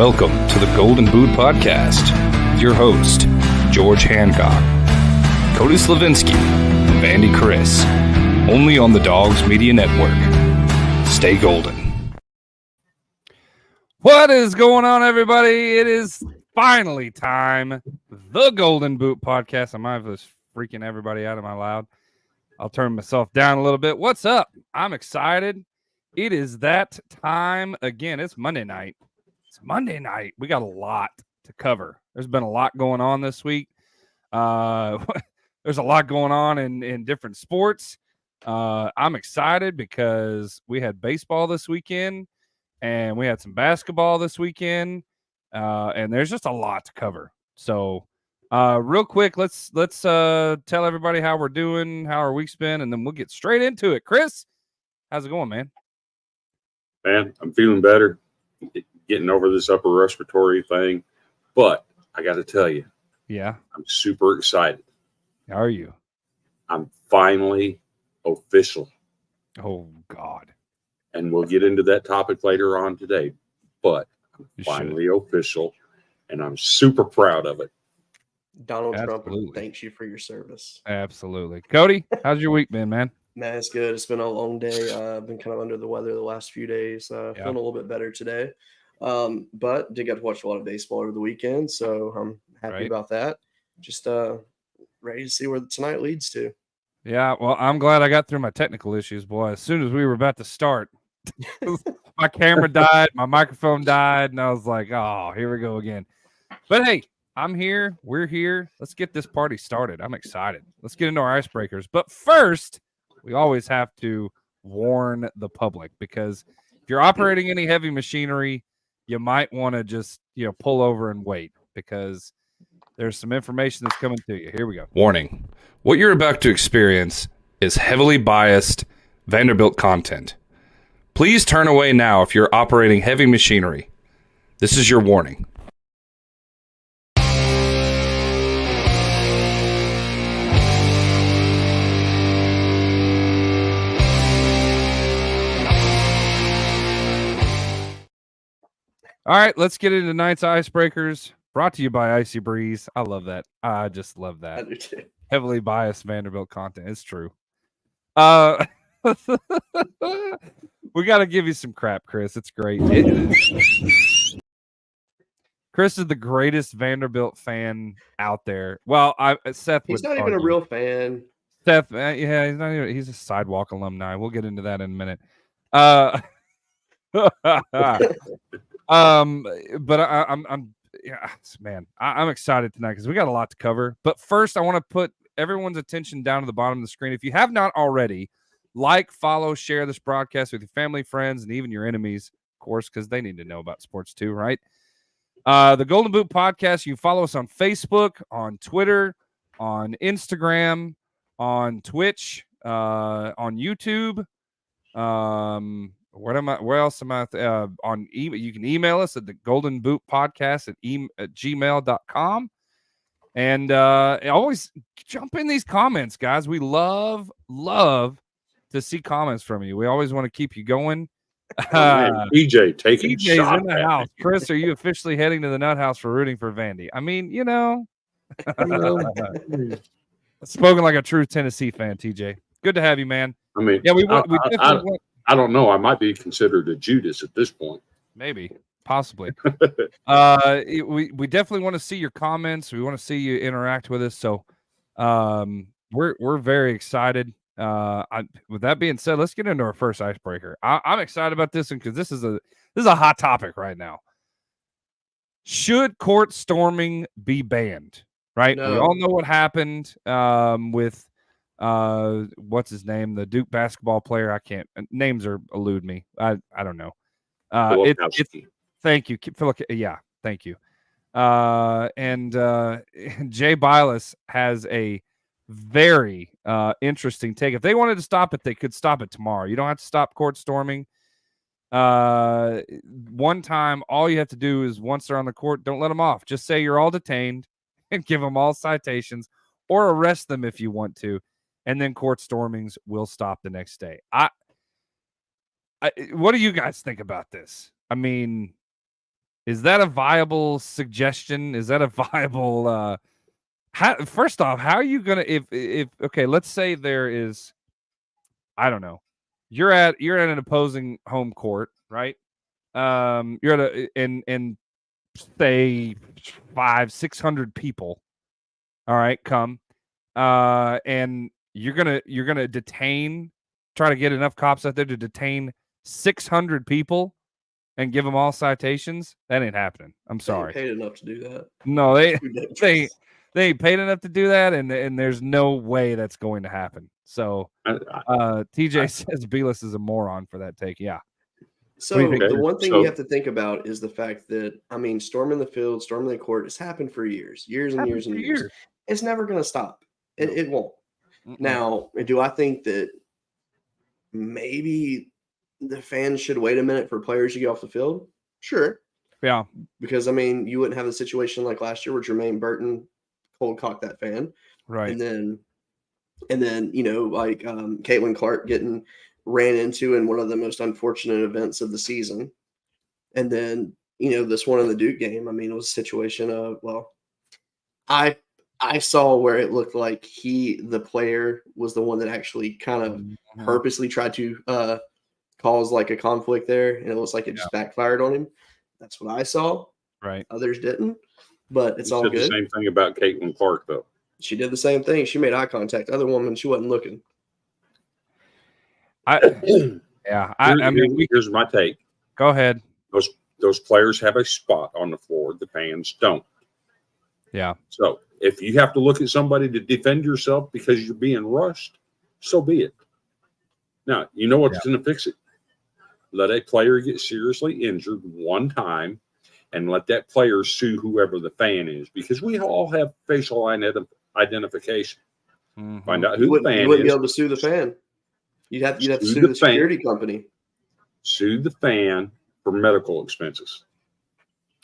Welcome to the Golden Boot Podcast with your host, George Hancock, Cody Slavinsky, and Vandy Chris, only on the Dogs Media Network. Stay golden. What is going on, everybody? It is finally time. The Golden Boot Podcast. I might have freaking everybody out. Am I loud? I'll turn myself down a little bit. What's up? I'm excited. It is that time again. It's Monday night. It's Monday night. We got a lot to cover. There's been a lot going on this week. There's a lot going on in different sports. I'm excited because we had baseball this weekend and we had some basketball this weekend. And there's just a lot to cover. So real quick, let's tell everybody how we're doing, how our week's been, and then we'll get straight into it. Chris, how's it going, man? Man, I'm feeling better, getting over this upper respiratory thing. But I got to tell you, yeah, I'm super excited. How are you? I'm finally official. Oh, God. And we'll get into that topic later on today. But I'm You finally official, and I'm super proud of it. Donald Absolutely. Trump thanks you for your service. Absolutely. Cody, how's your week been, man? Man, it's good. It's been a long day. I've been kind of under the weather the last few days. Feeling a little bit better today. But did get to watch a lot of baseball over the weekend, so I'm happy about that. Just ready to see where tonight leads to. Yeah, well, I'm glad I got through my technical issues, boy. As soon as we were about to start, my camera died, my microphone died, and I was like, oh, here we go again. But hey, I'm here. We're here. Let's get this party started. I'm excited. Let's get into our icebreakers. But first, we always have to warn the public, because if you're operating any heavy machinery, you might want to just, pull over and wait, because there's some information that's coming to you. Here we go. Warning. What you're about to experience is heavily biased Vanderbilt content. Please turn away now if you're operating heavy machinery. This is your warning. All right, let's get into tonight's icebreakers. Brought to you by Icy Breeze. I love that. I just love that. I do too. Heavily biased Vanderbilt content. It's true. We got to give you some crap, Chris. It's great. Chris is the greatest Vanderbilt fan out there. Well, Seth. He's not even a real fan. Seth, yeah, he's not even. He's a sidewalk alumni. We'll get into that in a minute. But I'm excited tonight because we got a lot to cover. But first, I want to put everyone's attention down to the bottom of the screen. If you have not already, like, follow, share this broadcast with your family, friends, and even your enemies, of course, because they need to know about sports too, right? The Golden Boot Podcast, you follow us on Facebook, on Twitter, on Instagram, on Twitch, on YouTube. Where else am I? On email, you can email us at the Golden Boot Podcast at gmail.com. And always jump in these comments, guys. We love to see comments from you. We always want to keep you going. TJ taking TJ's shot in the house. Chris, are you officially heading to the Nut House for rooting for Vandy? I mean, spoken like a true Tennessee fan, TJ. Good to have you, man. I mean, yeah, we definitely went. I don't know. I might be considered a Judas at this point. Maybe, possibly. We definitely want to see your comments. We want to see you interact with us. So, we're very excited. With that being said, let's get into our first icebreaker. I'm excited about this one because this is a hot topic right now. Should court storming be banned? Right? No. We all know what happened with what's his name? The Duke basketball player. I can't. Names elude me. I don't know. It's thank you, Philip. Yeah, thank you. And Jay Bilas has a very interesting take. If they wanted to stop it, they could stop it tomorrow. You don't have to stop court storming. One time, all you have to do is once they're on the court, don't let them off. Just say you're all detained and give them all citations, or arrest them if you want to, and then court stormings will stop the next day. What do you guys think about this? I mean, Is that a viable suggestion? Is that a viable first off, how are you gonna if okay, let's say there is, I don't know, you're at an opposing home court, right? You're at a and say 500-600 people, all right, come, and you're gonna try to get enough cops out there to detain 600 people and give them all citations. That ain't happening. I'm sorry. They ain't paid enough to do that. No, they ain't paid enough to do that, and there's no way that's going to happen. So TJ says Belis is a moron for that take. Yeah. So the one thing you have to think about is the fact that, I mean, storming the field, storming the court, it's happened for years. It's never going to stop. It won't. Now, do I think that maybe the fans should wait a minute for players to get off the field? Sure. Yeah. Because, I mean, you wouldn't have the situation like last year where Jermaine Burton cold cocked that fan. Right. And then like Caitlin Clark getting ran into in one of the most unfortunate events of the season. And then, this one in the Duke game, I mean, it was a situation of, well, I saw where it looked like the player was the one that actually kind of purposely tried to cause like a conflict there. And it looks like it just backfired on him. That's what I saw. Right. Others didn't, but it's all good. The same thing about Caitlin Clark, though. She did the same thing. She made eye contact. Other woman, she wasn't looking. I mean, here's my take. Go ahead. Those players have a spot on the floor. The fans don't. Yeah. So if you have to look at somebody to defend yourself because you're being rushed, so be it. Now, you know what's going to fix it? Let a player get seriously injured one time and let that player sue whoever the fan is, because we all have facial identification. Mm-hmm. Find out who the fan is. You wouldn't be able to sue the fan. You'd have to sue the security company. Sue the fan for medical expenses.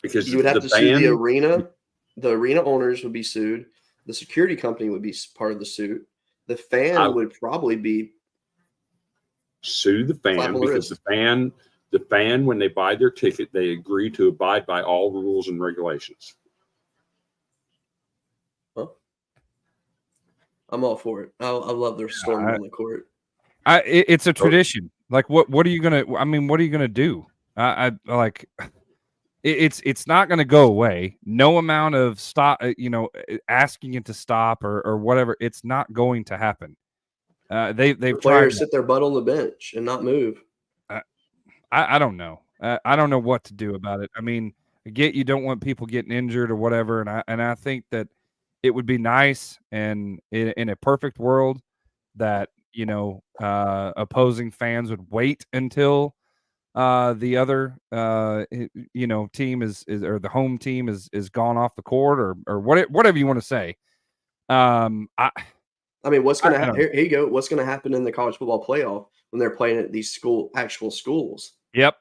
Because you would have to sue the arena. The arena owners would be sued. The security company would be part of the suit. The fan would probably be sue the fan, because the fan, when they buy their ticket, they agree to abide by all rules and regulations. Huh? I'm all for it. I love their storming on the court. It's a tradition. Like, what are you gonna do? It's not gonna go away. No amount of asking it to stop or whatever. It's not going to happen. They've tried to sit their butt on the bench and not move. I don't know. I don't know what to do about it. I mean, I get you don't want people getting injured or whatever, and I think that it would be nice, and in a perfect world, that opposing fans would wait until the other team is or the home team is gone off the court or whatever you want to say. I mean, what's going to happen? Here you go. What's going to happen in the college football playoff when they're playing at these actual schools? Yep.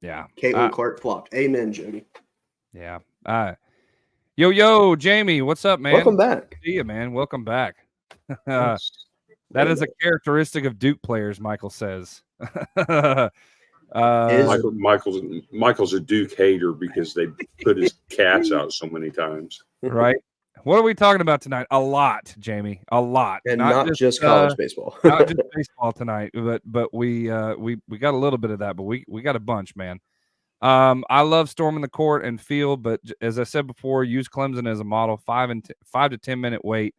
Yeah. Caitlin Clark flopped. Amen, Jody. Yeah. Yo, Jamie, what's up, man? Welcome back. See you, man. Welcome back. That is a characteristic of Duke players, Michael says. Michael's a Duke hater because they put his cats out so many times. Right. What are we talking about tonight? A lot, Jamie. A lot, and not just college baseball. Not just baseball tonight, but we got a little bit of that, but we got a bunch, man. I love storming the court and field, but as I said before, use Clemson as a model. 5 to 10 minute wait,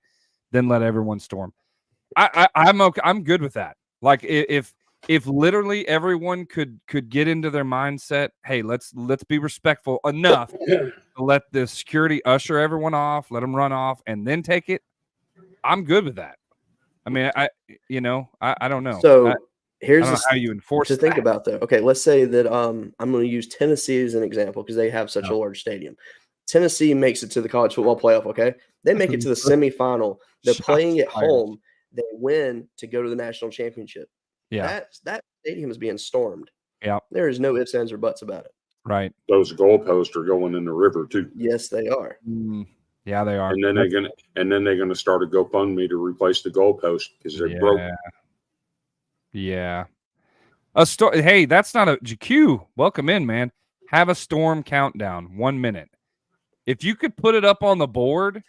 then let everyone storm. I'm okay. I'm good with that. Like if literally everyone could get into their mindset, hey, let's be respectful enough to let the security usher everyone off, let them run off, and then take it. I'm good with that. I mean, I don't know. So here's how you enforce to think about though. Okay, let's say that I'm going to use Tennessee as an example because they have such a large stadium. Tennessee makes it to the college football playoff. Okay, they make it to the semifinal. They're playing at home. They win to go to the national championship. Yeah, that stadium is being stormed. Yeah, there is no ifs, ands, or buts about it. Right. Those goalposts are going in the river too. Yes, they are. Yeah, they are. And then they're gonna start a GoFundMe to replace the goalpost because they're broken. Yeah. Hey, that's not a GQ. Welcome in, man. have a storm countdown, 1 minute. If you could put it up on the board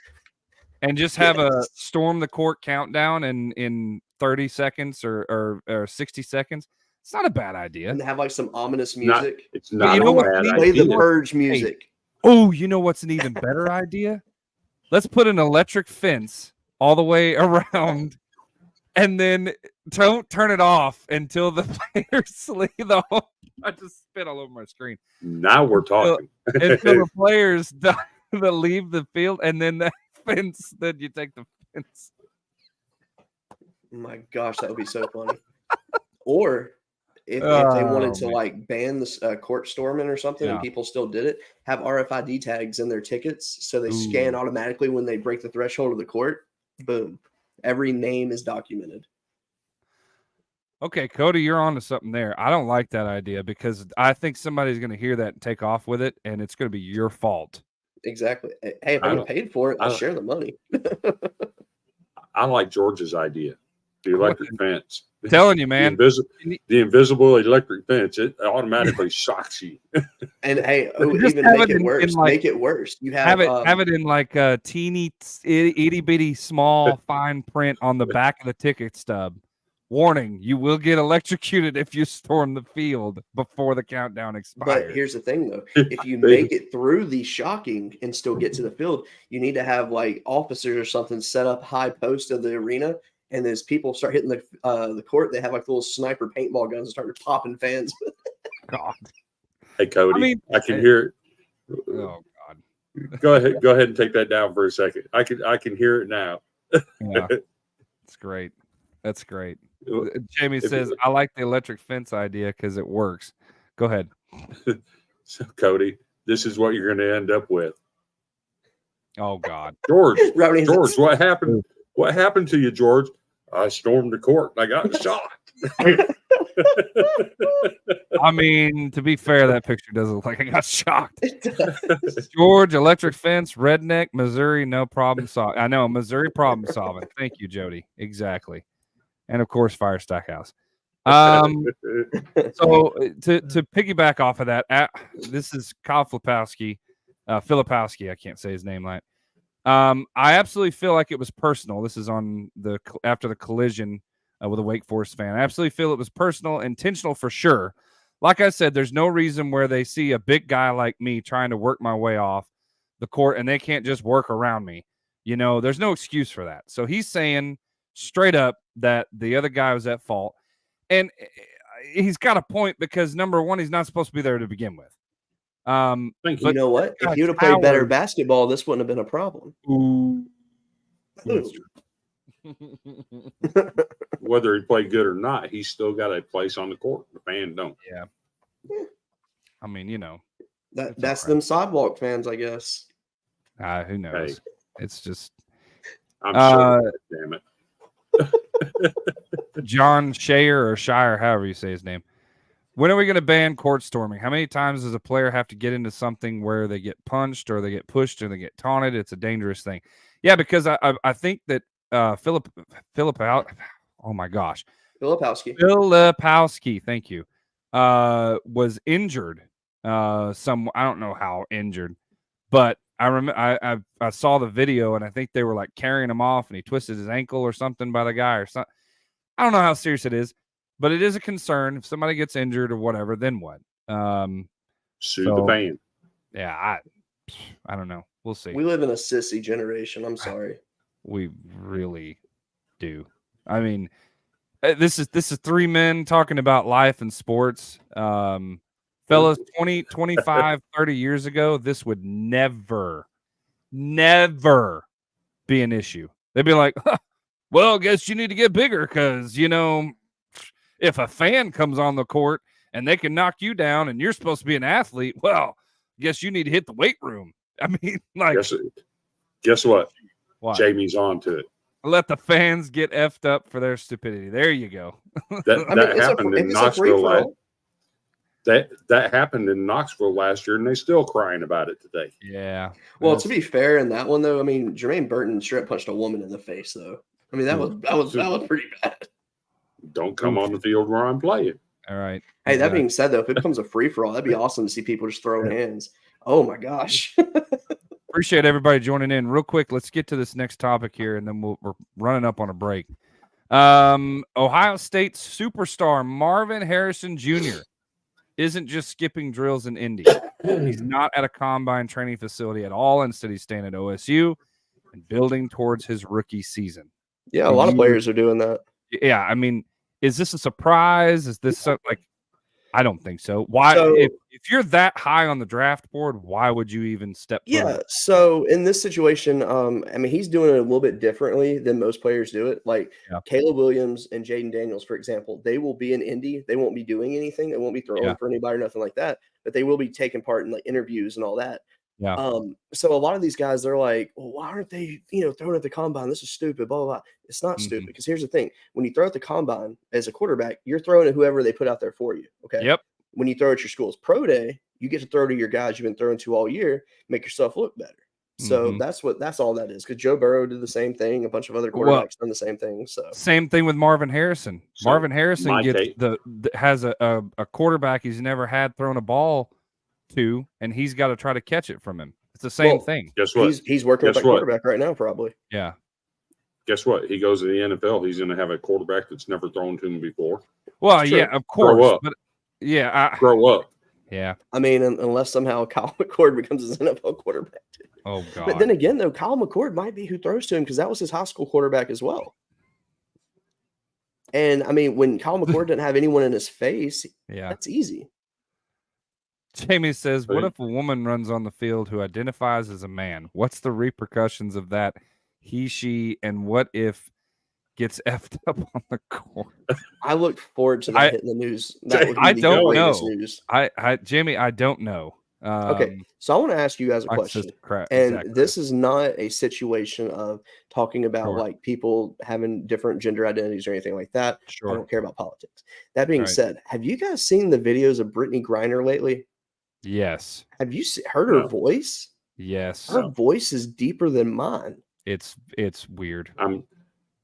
and just have a storm the court countdown in 30 seconds or 60 seconds, it's not a bad idea. And have like some ominous music. It's not you know a bad Play idea. the Purge music. Oh, you know what's an even better idea? Let's put an electric fence all the way around, and then don't turn it off until the players leave the home. I just spit all over my screen. Now we're talking. Until the players that leave the field, and then that fence, then you take the fence. Oh my gosh, that would be so funny. Or if they wanted to like ban this court storming or something, and people still did it, have RFID tags in their tickets so they scan automatically when they break the threshold of the court. Boom. Every name is documented. Okay, Cody, you're on to something there. I don't like that idea because I think somebody's going to hear that and take off with it, and it's going to be your fault. Exactly. Hey, if I'm paid for it, I'll share the money. I like George's idea. The electric fence. Telling you, man. The invisible electric fence, it automatically shocks you. And hey, even make it worse. Make it worse. You have it in like a teeny, itty bitty, small, fine print on the back of the ticket stub. Warning: you will get electrocuted if you storm the field before the countdown expires. But here's the thing, though: if you make it through the shocking and still get to the field, you need to have like officers or something set up high post of the arena. And as people start hitting the court, they have like little sniper paintball guns and start popping fans. God. Hey, Cody, I can hear it. Oh God. Go ahead and take that down for a second. I can hear it now. Yeah. It's great. That's great. Jamie says, I like the electric fence idea because it works. Go ahead. So, Cody, this is what you're going to end up with. Oh God. George, what happened? What happened to you, George? I stormed the court and I got shot. I mean, to be fair, that picture doesn't look like I got shocked. George, electric fence, redneck, Missouri, no problem solving. I know, Missouri problem solving. Thank you, Jody. Exactly. And of course, Fire Stackhouse. So to piggyback off of that, this is Kyle Filipowski. I can't say his name right. I absolutely feel like it was personal. This is on after the collision with a Wake Forest fan. I absolutely feel it was personal, intentional for sure. Like I said, there's no reason where they see a big guy like me trying to work my way off the court and they can't just work around me. You know, there's no excuse for that. So he's saying straight up that the other guy was at fault. And he's got a point because, number one, he's not supposed to be there to begin with. But you know what? If he would have played better basketball, this wouldn't have been a problem. Ooh. Whether he played good or not, he's still got a place on the court. The fan don't. Yeah. I mean, you know. That's them sidewalk fans, I guess. Who knows? Hey. It's just. I'm sure. Damn it. John Shire or Shire, however you say his name. When are we going to ban court storming? How many times does a player have to get into something where they get punched or they get pushed or they get taunted? It's a dangerous thing. Yeah, because I think that oh my gosh. Filipowski, thank you, was injured. I don't know how injured, but I remember I saw the video and I think they were like carrying him off and he twisted his ankle or something by the guy or something. I don't know how serious it is. But it is a concern. If somebody gets injured or whatever, then what? Sue the fan. Yeah, I don't know. We'll see. We live in a sissy generation. I'm sorry. We really do. I mean, this is three men talking about life and sports. Fellas, 20, 25, 30 years ago, this would never be an issue. They'd be like, well, I guess you need to get bigger because, you know, if a fan comes on the court and they can knock you down and you're supposed to be an athlete, well, I guess you need to hit the weight room. I mean, like, guess what? Jamie's on to it. Let the fans get effed up for their stupidity. There you go. That happened in Knoxville. That happened in Knoxville last year, and they're still crying about it today. Yeah. Well, to be fair, in that one though, I mean, Jermaine Burton straight punched a woman in the face, though. I mean, that was pretty bad. Don't come on the field where I'm playing. All right. Hey, that being said, though, if it becomes a free for all, that'd be awesome to see people just throwing hands. Oh my gosh. Appreciate everybody joining in. Real quick, let's get to this next topic here, and then we're running up on a break. Ohio State superstar Marvin Harrison Jr. isn't just skipping drills in Indy. He's not at a combine training facility at all. Instead, he's staying at OSU and building towards his rookie season. Yeah, a lot of players are doing that. Yeah, I mean, is this a surprise? Is this like? I don't think so. Why, if you're that high on the draft board, why would you even step? Yeah. So in this situation, I mean, he's doing it a little bit differently than most players do it. Like Caleb Williams and Jaden Daniels, for example, they will be in Indy. They won't be doing anything. They won't be throwing for anybody or nothing like that. But they will be taking part in like interviews and all that. Yeah. So a lot of these guys, they're like, well, why aren't they, throwing at the combine? This is stupid, blah, blah, blah. It's not stupid, because here's the thing. When you throw at the combine as a quarterback, you're throwing at whoever they put out there for you. Okay. Yep. When you throw at your school's pro day, you get to throw to your guys you've been throwing to all year, make yourself look better. So that's all that is. Because Joe Burrow did the same thing. A bunch of other quarterbacks done the same thing. So same thing with Marvin Harrison. Marvin Harrison has a quarterback he's never had thrown a ball to, and he's got to try to catch it from him. It's the same thing. Guess what? He's working with that quarterback right now, probably. Yeah. Guess what? He goes to the NFL. He's going to have a quarterback that's never thrown to him before. Well, yeah, of course. Grow up. But yeah, grow up. Yeah. I mean, unless somehow Kyle McCord becomes his NFL quarterback too. Oh God. But then again, though, Kyle McCord might be who throws to him, because that was his high school quarterback as well. And I mean, when Kyle McCord didn't have anyone in his face, that's easy. Jamie says, what if a woman runs on the field who identifies as a man? What's the repercussions of that? He, she, and what if gets effed up on the court? I look forward to that hitting the news. I don't know. Jamie, I don't know. Okay, so I want to ask you guys a question. This is not a situation of talking about like people having different gender identities or anything like that. I don't care about politics. That being said, have you guys seen the videos of Brittany Griner lately? Yes. Have you heard her voice? Yes. Her voice is deeper than mine. It's weird.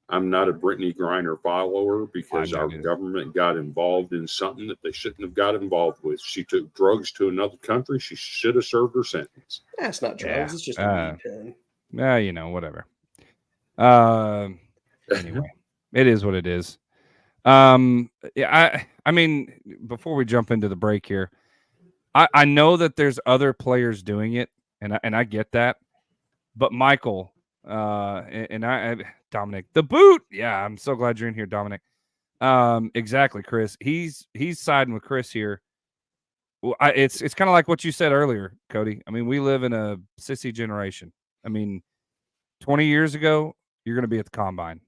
I'm not a Brittany Griner follower, because our government got involved in something that they shouldn't have got involved with. She took drugs to another country. She should have served her sentence. That's not drugs. It's just a weed pen. Whatever. Anyway, it is what it is. I mean, before we jump into the break here, I know that there's other players doing it, and I get that, but Michael and Dominic, the boot. Yeah, I'm so glad you're in here, Dominic. Exactly, Chris. He's siding with Chris here. Well, it's kind of like what you said earlier, Cody. I mean, we live in a sissy generation. I mean, 20 years ago, you're going to be at the combine.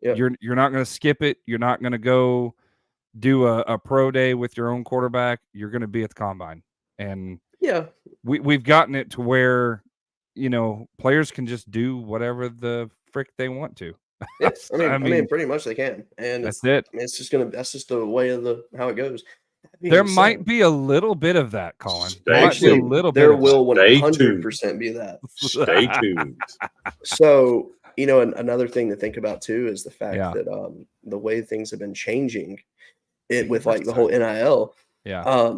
Yep. You're not going to skip it. You're not going to go do a pro day with your own quarterback. You're going to be at the combine. And we've gotten it to where, players can just do whatever the frick they want to. Yes, I mean, pretty much they can. And that's it. It's just that's just the way of how it goes. There might be a little bit of that, Colin. There will 100% be that. Stay tuned. So, another thing to think about too is the fact that the way things have been changing with like the whole NIL. Yeah.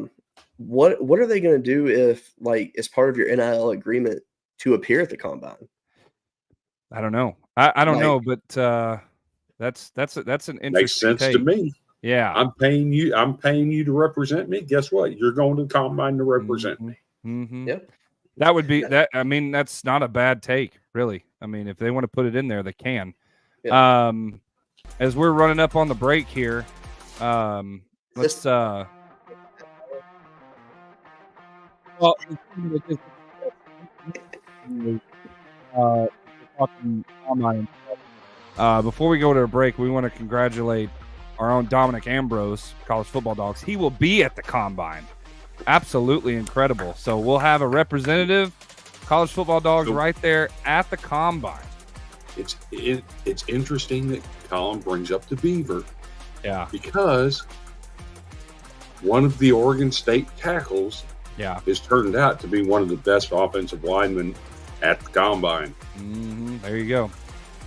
What are they going to do if, like, as part of your NIL agreement to appear at the combine? I don't know. I don't know, but that's an interesting makes sense take. to me. Yeah, I'm paying you to represent me. Guess what? You're going to the combine to represent me. Mm-hmm. Yep. That would be that. I mean, that's not a bad take, really. I mean, if they want to put it in there, they can. Yep. As we're running up on the break here, let's before we go to a break, we want to congratulate our own Dominic Ambrose, College Football Dogs. He will be at the combine. Absolutely incredible. So we'll have a representative, College Football Dogs, right there at the combine. It's interesting that Colin brings up the Beaver. Yeah. Because one of the Oregon State tackles has turned out to be one of the best offensive linemen at the combine. Mm-hmm. There you go.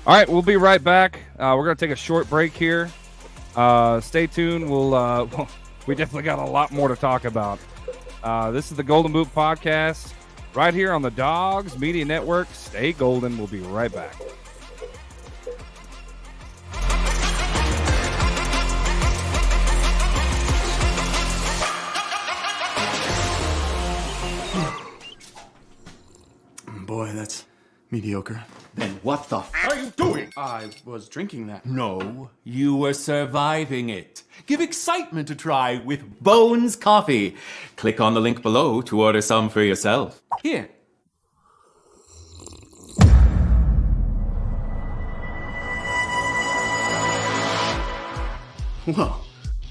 All right, we'll be right back. We're going to take a short break here. Stay tuned. We'll we definitely got a lot more to talk about. This is the Golden Boot Podcast right here on the Dogs Media Network. Stay golden. We'll be right back. Boy, that's mediocre. Then what the f are you doing? I was drinking that. No, you were surviving it. Give excitement a try with Bones Coffee. Click on the link below to order some for yourself. Here.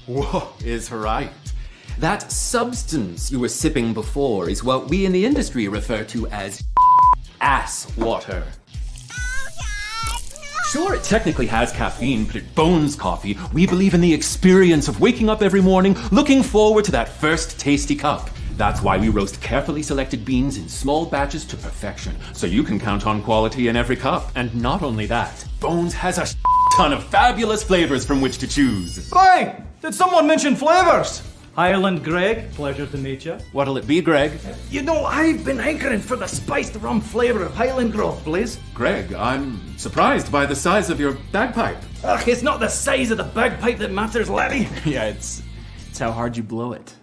Whoa is right. That substance you were sipping before is what we in the industry refer to as ass water. Sure, it technically has caffeine, but at Bones Coffee, we believe in the experience of waking up every morning looking forward to that first tasty cup. That's why we roast carefully selected beans in small batches to perfection, so you can count on quality in every cup. And not only that, Bones has a ton of fabulous flavors from which to choose. Hey, did someone mention flavors? Highland Greg, pleasure to meet you. What'll it be, Greg? You know, I've been hankering for the spiced rum flavor of Highland Grove, please. Greg, I'm surprised by the size of your bagpipe. Ugh, it's not the size of the bagpipe that matters, laddie. Yeah, it's how hard you blow it.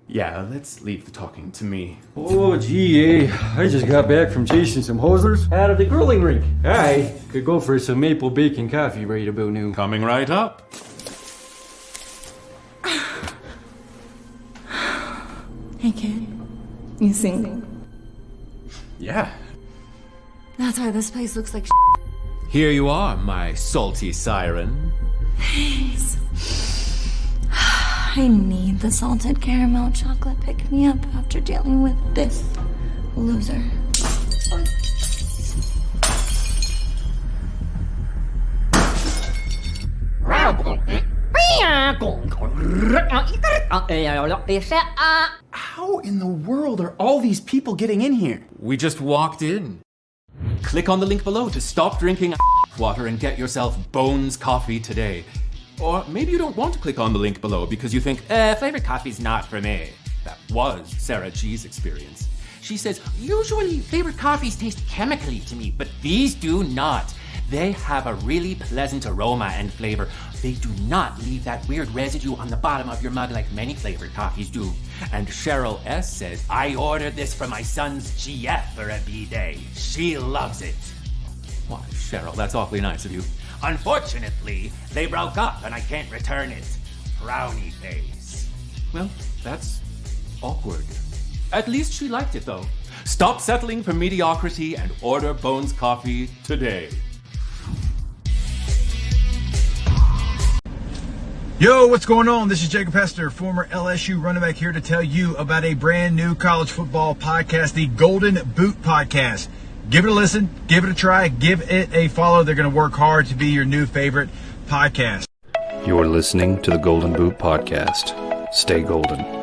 Yeah, let's leave the talking to me. Oh, gee, I just got back from chasing some hosers out of the grilling rink. I could go for some maple bacon coffee right about noon. Coming right up. Hey kid, you sing? Yeah. That's why this place looks like Here you are, my salty siren. Thanks. I need the salted caramel chocolate pick me up after dealing with this loser. How in the world are all these people getting in here? We just walked in. Click on the link below to stop drinking water and get yourself Bones Coffee today. Or maybe you don't want to click on the link below because you think, flavored coffee's not for me. That was Sarah G's experience. She says, usually flavored coffees taste chemically to me, but these do not. They have a really pleasant aroma and flavor. They do not leave that weird residue on the bottom of your mug like many flavored coffees do. And Cheryl S. says, I ordered this for my son's GF for a B-day. She loves it. Why, Cheryl, that's awfully nice of you. Unfortunately, they broke up and I can't return it. Frowny face. Well, that's awkward. At least she liked it, though. Stop settling for mediocrity and order Bones Coffee today. Yo, what's going on? This is Jacob Hester, former LSU running back, here to tell you about a brand new college football podcast, the Golden Boot Podcast. Give it a listen, give it a try, give it a follow. They're going to work hard to be your new favorite podcast. You're listening to the Golden Boot Podcast. Stay golden.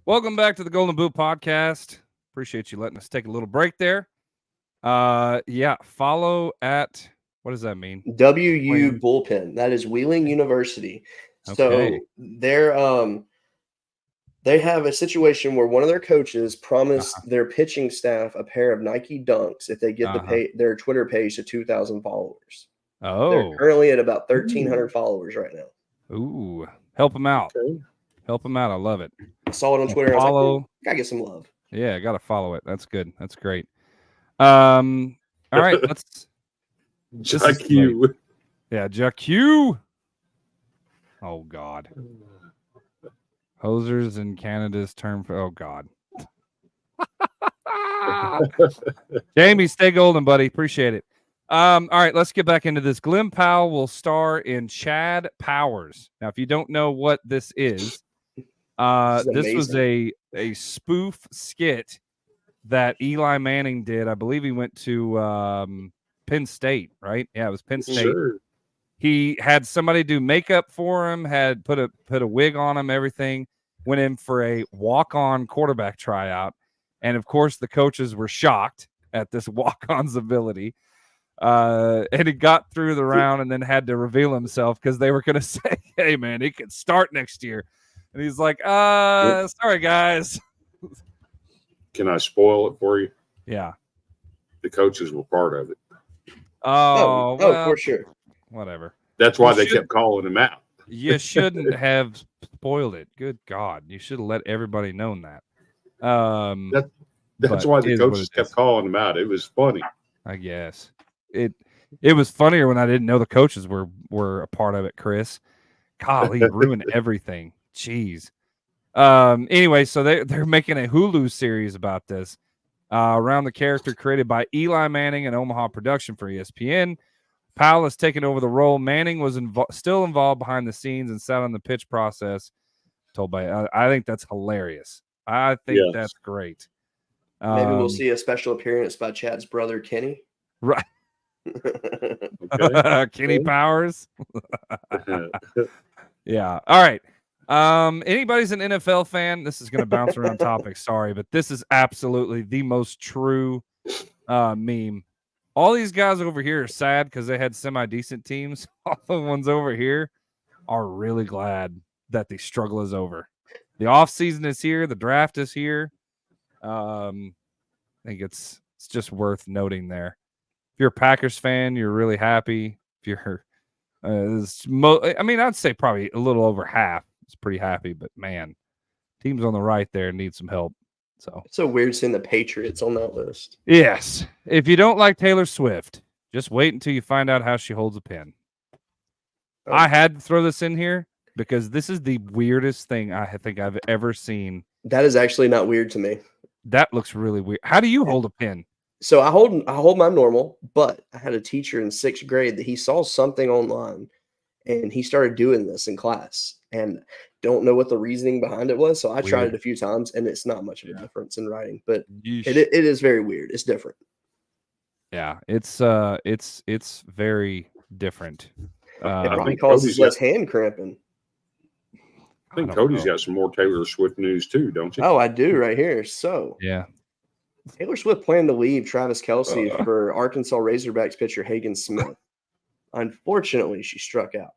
Welcome back to the Golden Boot Podcast. Appreciate you letting us take a little break there. Follow at, what does that mean? WU Bullpen. That is Wheeling University. Okay. So they have a situation where one of their coaches promised their pitching staff a pair of Nike Dunks if they get their Twitter page to 2,000 followers. Oh, they're currently at about 1,300 followers right now. Ooh, help them out. Okay. Help them out. I love it. I saw it on Twitter. Follow. I was like, gotta get some love. Yeah, gotta follow it. That's good. That's great. All right, let's. JQ. Yeah, JQ. Oh God. Hosers in Canada's term for. Oh God. Jamie, stay golden, buddy. Appreciate it. All right, let's get back into this. Glenn Powell will star in Chad Powers. Now, if you don't know what this is, this was a spoof skit that Eli Manning did. I believe he went to Penn State, right? Yeah, it was Penn State. Sure. He had somebody do makeup for him, had put a wig on him, everything. Went in for a walk-on quarterback tryout. And, of course, the coaches were shocked at this walk-on's ability. And he got through the round and then had to reveal himself because they were going to say, hey, man, he could start next year. And he's like, sorry, guys. Can I spoil it for you? Yeah. The coaches were part of it. Oh, well, for sure. Whatever. That's why they kept calling him out. You shouldn't have spoiled it. Good God. You should have let everybody know that. That's why the coaches kept calling him out. It was funny. I guess. It was funnier when I didn't know the coaches were a part of it, Chris. Golly, ruined everything. Jeez. Anyway, so they're making a Hulu series about this. Around the character created by Eli Manning and Omaha Production for ESPN. Powell has taken over the role. Manning was still involved behind the scenes and sat on the pitch process. Told by I think that's hilarious. I think that's great. Maybe we'll see a special appearance by Chad's brother Kenny. Right. Kenny Powers. Yeah. All right. Anybody's an NFL fan? This is going to bounce around topics. Sorry, but this is absolutely the most true meme. All these guys over here are sad because they had semi-decent teams. All the ones over here are really glad that the struggle is over. The offseason is here. The draft is here. I think it's just worth noting there. If you're a Packers fan, you're really happy. If you're, I'd say probably a little over half is pretty happy. But man, teams on the right there need some help. So it's so weird seeing the Patriots on that list. Yes. If you don't like Taylor Swift, just wait until you find out how she holds a pen. Oh. I had to throw this in here because this is the weirdest thing I think I've ever seen. That is actually not weird to me. That looks really weird. How do you hold a pen? So I hold mine normal, but I had a teacher in 6th grade that he saw something online and he started doing this in class. And don't know what the reasoning behind it was. So I tried it a few times and it's not much of a difference in writing, but it is very weird. It's different. Yeah, it's very different. It probably causes less hand cramping. I think Cody's got some more Taylor Swift news too, don't you? Oh, I do right here. So yeah. Taylor Swift planned to leave Travis Kelce for Arkansas Razorbacks pitcher Hagen Smith. Unfortunately, she struck out.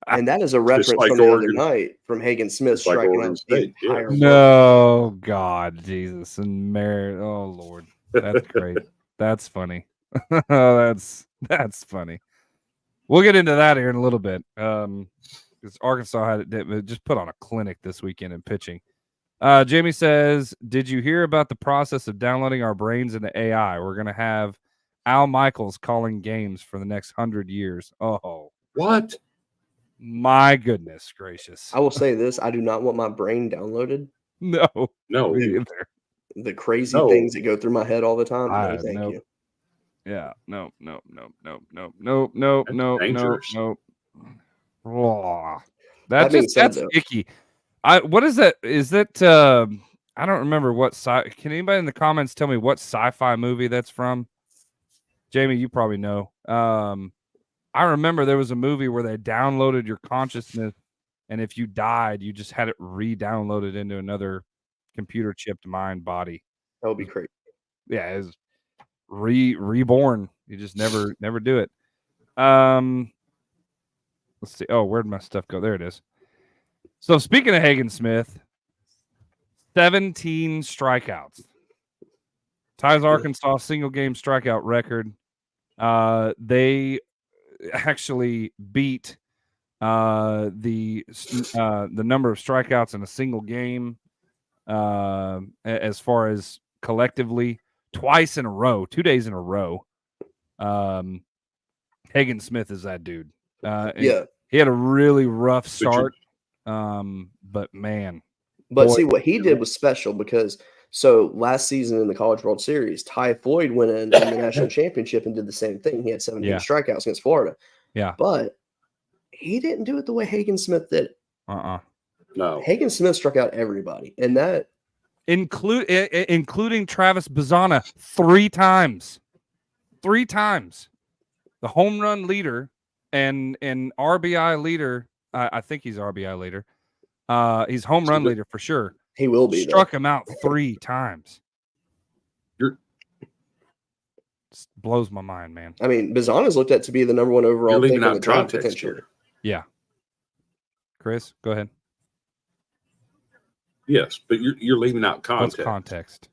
And that is a reference from the other night from Hagen Smith striking out the entire world. No, God, Jesus, and Mary. Oh, Lord, that's great. That's funny. That's funny. We'll get into that here in a little bit. Because Arkansas had just put on a clinic this weekend in pitching. Jamie says, "Did you hear about the process of downloading our brains into AI? We're gonna have Al Michaels calling games for the next 100 years." Oh, what? My goodness gracious. I will say this. I do not want my brain downloaded. No. Either. The crazy things that go through my head all the time. No, thank you. Yeah. No. Oh, that's icky. What is that? Is that I don't remember what can anybody in the comments tell me what sci-fi movie that's from? Jamie, you probably know. I remember there was a movie where they downloaded your consciousness, and if you died, you just had it re-downloaded into another computer-chipped mind body. That would be crazy. Yeah, it's reborn. You just never do it. Let's see. Oh, where'd my stuff go? There it is. So speaking of Hagen Smith, 17 strikeouts. Ties Arkansas single game strikeout record. They actually beat the number of strikeouts in a single game as far as collectively twice in a row, 2 days in a row. Hagen Smith is that dude. He had a really rough start, but man. But see, what he did was special because so last season in the College World Series, Ty Floyd went in the national championship and did the same thing. He had 17 strikeouts against Florida. Yeah. But he didn't do it the way Hagen Smith did it. No. Hagen Smith struck out everybody. And that including Travis Bazzana 3 times. 3 times. the home run leader and RBI leader. I think he's RBI leader. He's home run leader for sure. He will be. Struck him out 3 times. Blows my mind, man. I mean, Bazan is looked at to be the number 1 overall pick in the draft potential. Yeah. Chris, go ahead. Yes, but you're leaving out context. What's context?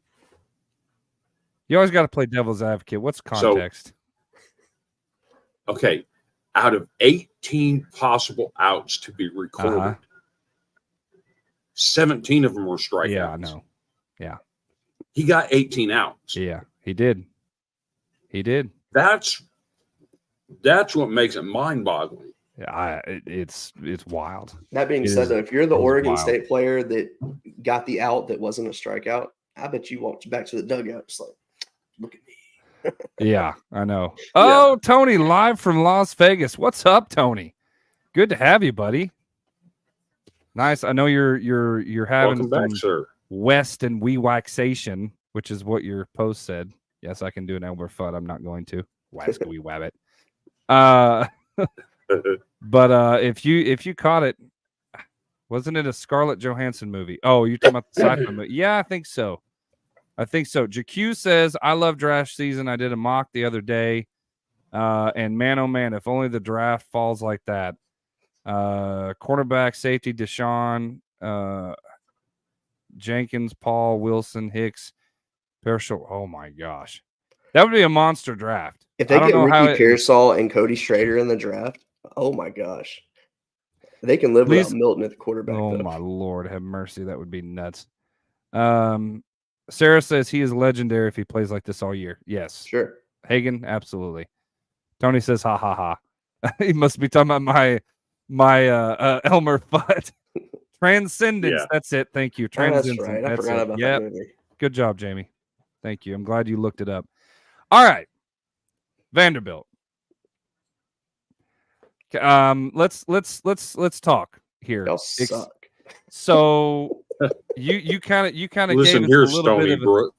You always got to play devil's advocate. What's context? So, okay, out of 18 possible outs to be recorded, 17 of them were strikeouts. Yeah, I know. Yeah. He got 18 outs. Yeah, he did. He did. That's what makes it mind-boggling. Yeah, it's wild. That being said, though, if you're the Oregon State player that got the out that wasn't a strikeout, I bet you walked back to the dugout just like, look at me. Yeah, I know. Oh, Tony, live from Las Vegas. What's up, Tony? Good to have you, buddy. Nice. I know you're having Welcome back, sir. West and wee-waxation, which is what your post said. Yes, I can do an Elmer Fudd. I'm not going to. West wee wabbit. But if you caught it, wasn't it a Scarlett Johansson movie? Oh, you're talking about the sci-fi movie? Yeah, I think so. JQ says, I love draft season. I did a mock the other day. And man, oh man, if only the draft falls like that. Cornerback, safety, Deshaun, Jenkins, Paul, Wilson, Hicks, Pearsall. Oh my gosh. That would be a monster draft. If they get Ricky Pearsall and Cody Schrader in the draft, oh my gosh. They can live without Milton at the quarterback. Oh my Lord, have mercy. That would be nuts. Sarah says he is legendary if he plays like this all year. Yes. Sure. Hagen, absolutely. Tony says, ha ha ha. He must be talking about my Elmer Fudd. Transcendence. Yeah. That's it. Thank you. Transcendence. That's right. I forgot about that movie. Good job, Jamie. Thank you. I'm glad you looked it up. All right. Vanderbilt. Let's talk here. Y'all suck. So you kind of listen gave here, us a little Stony bit Brook.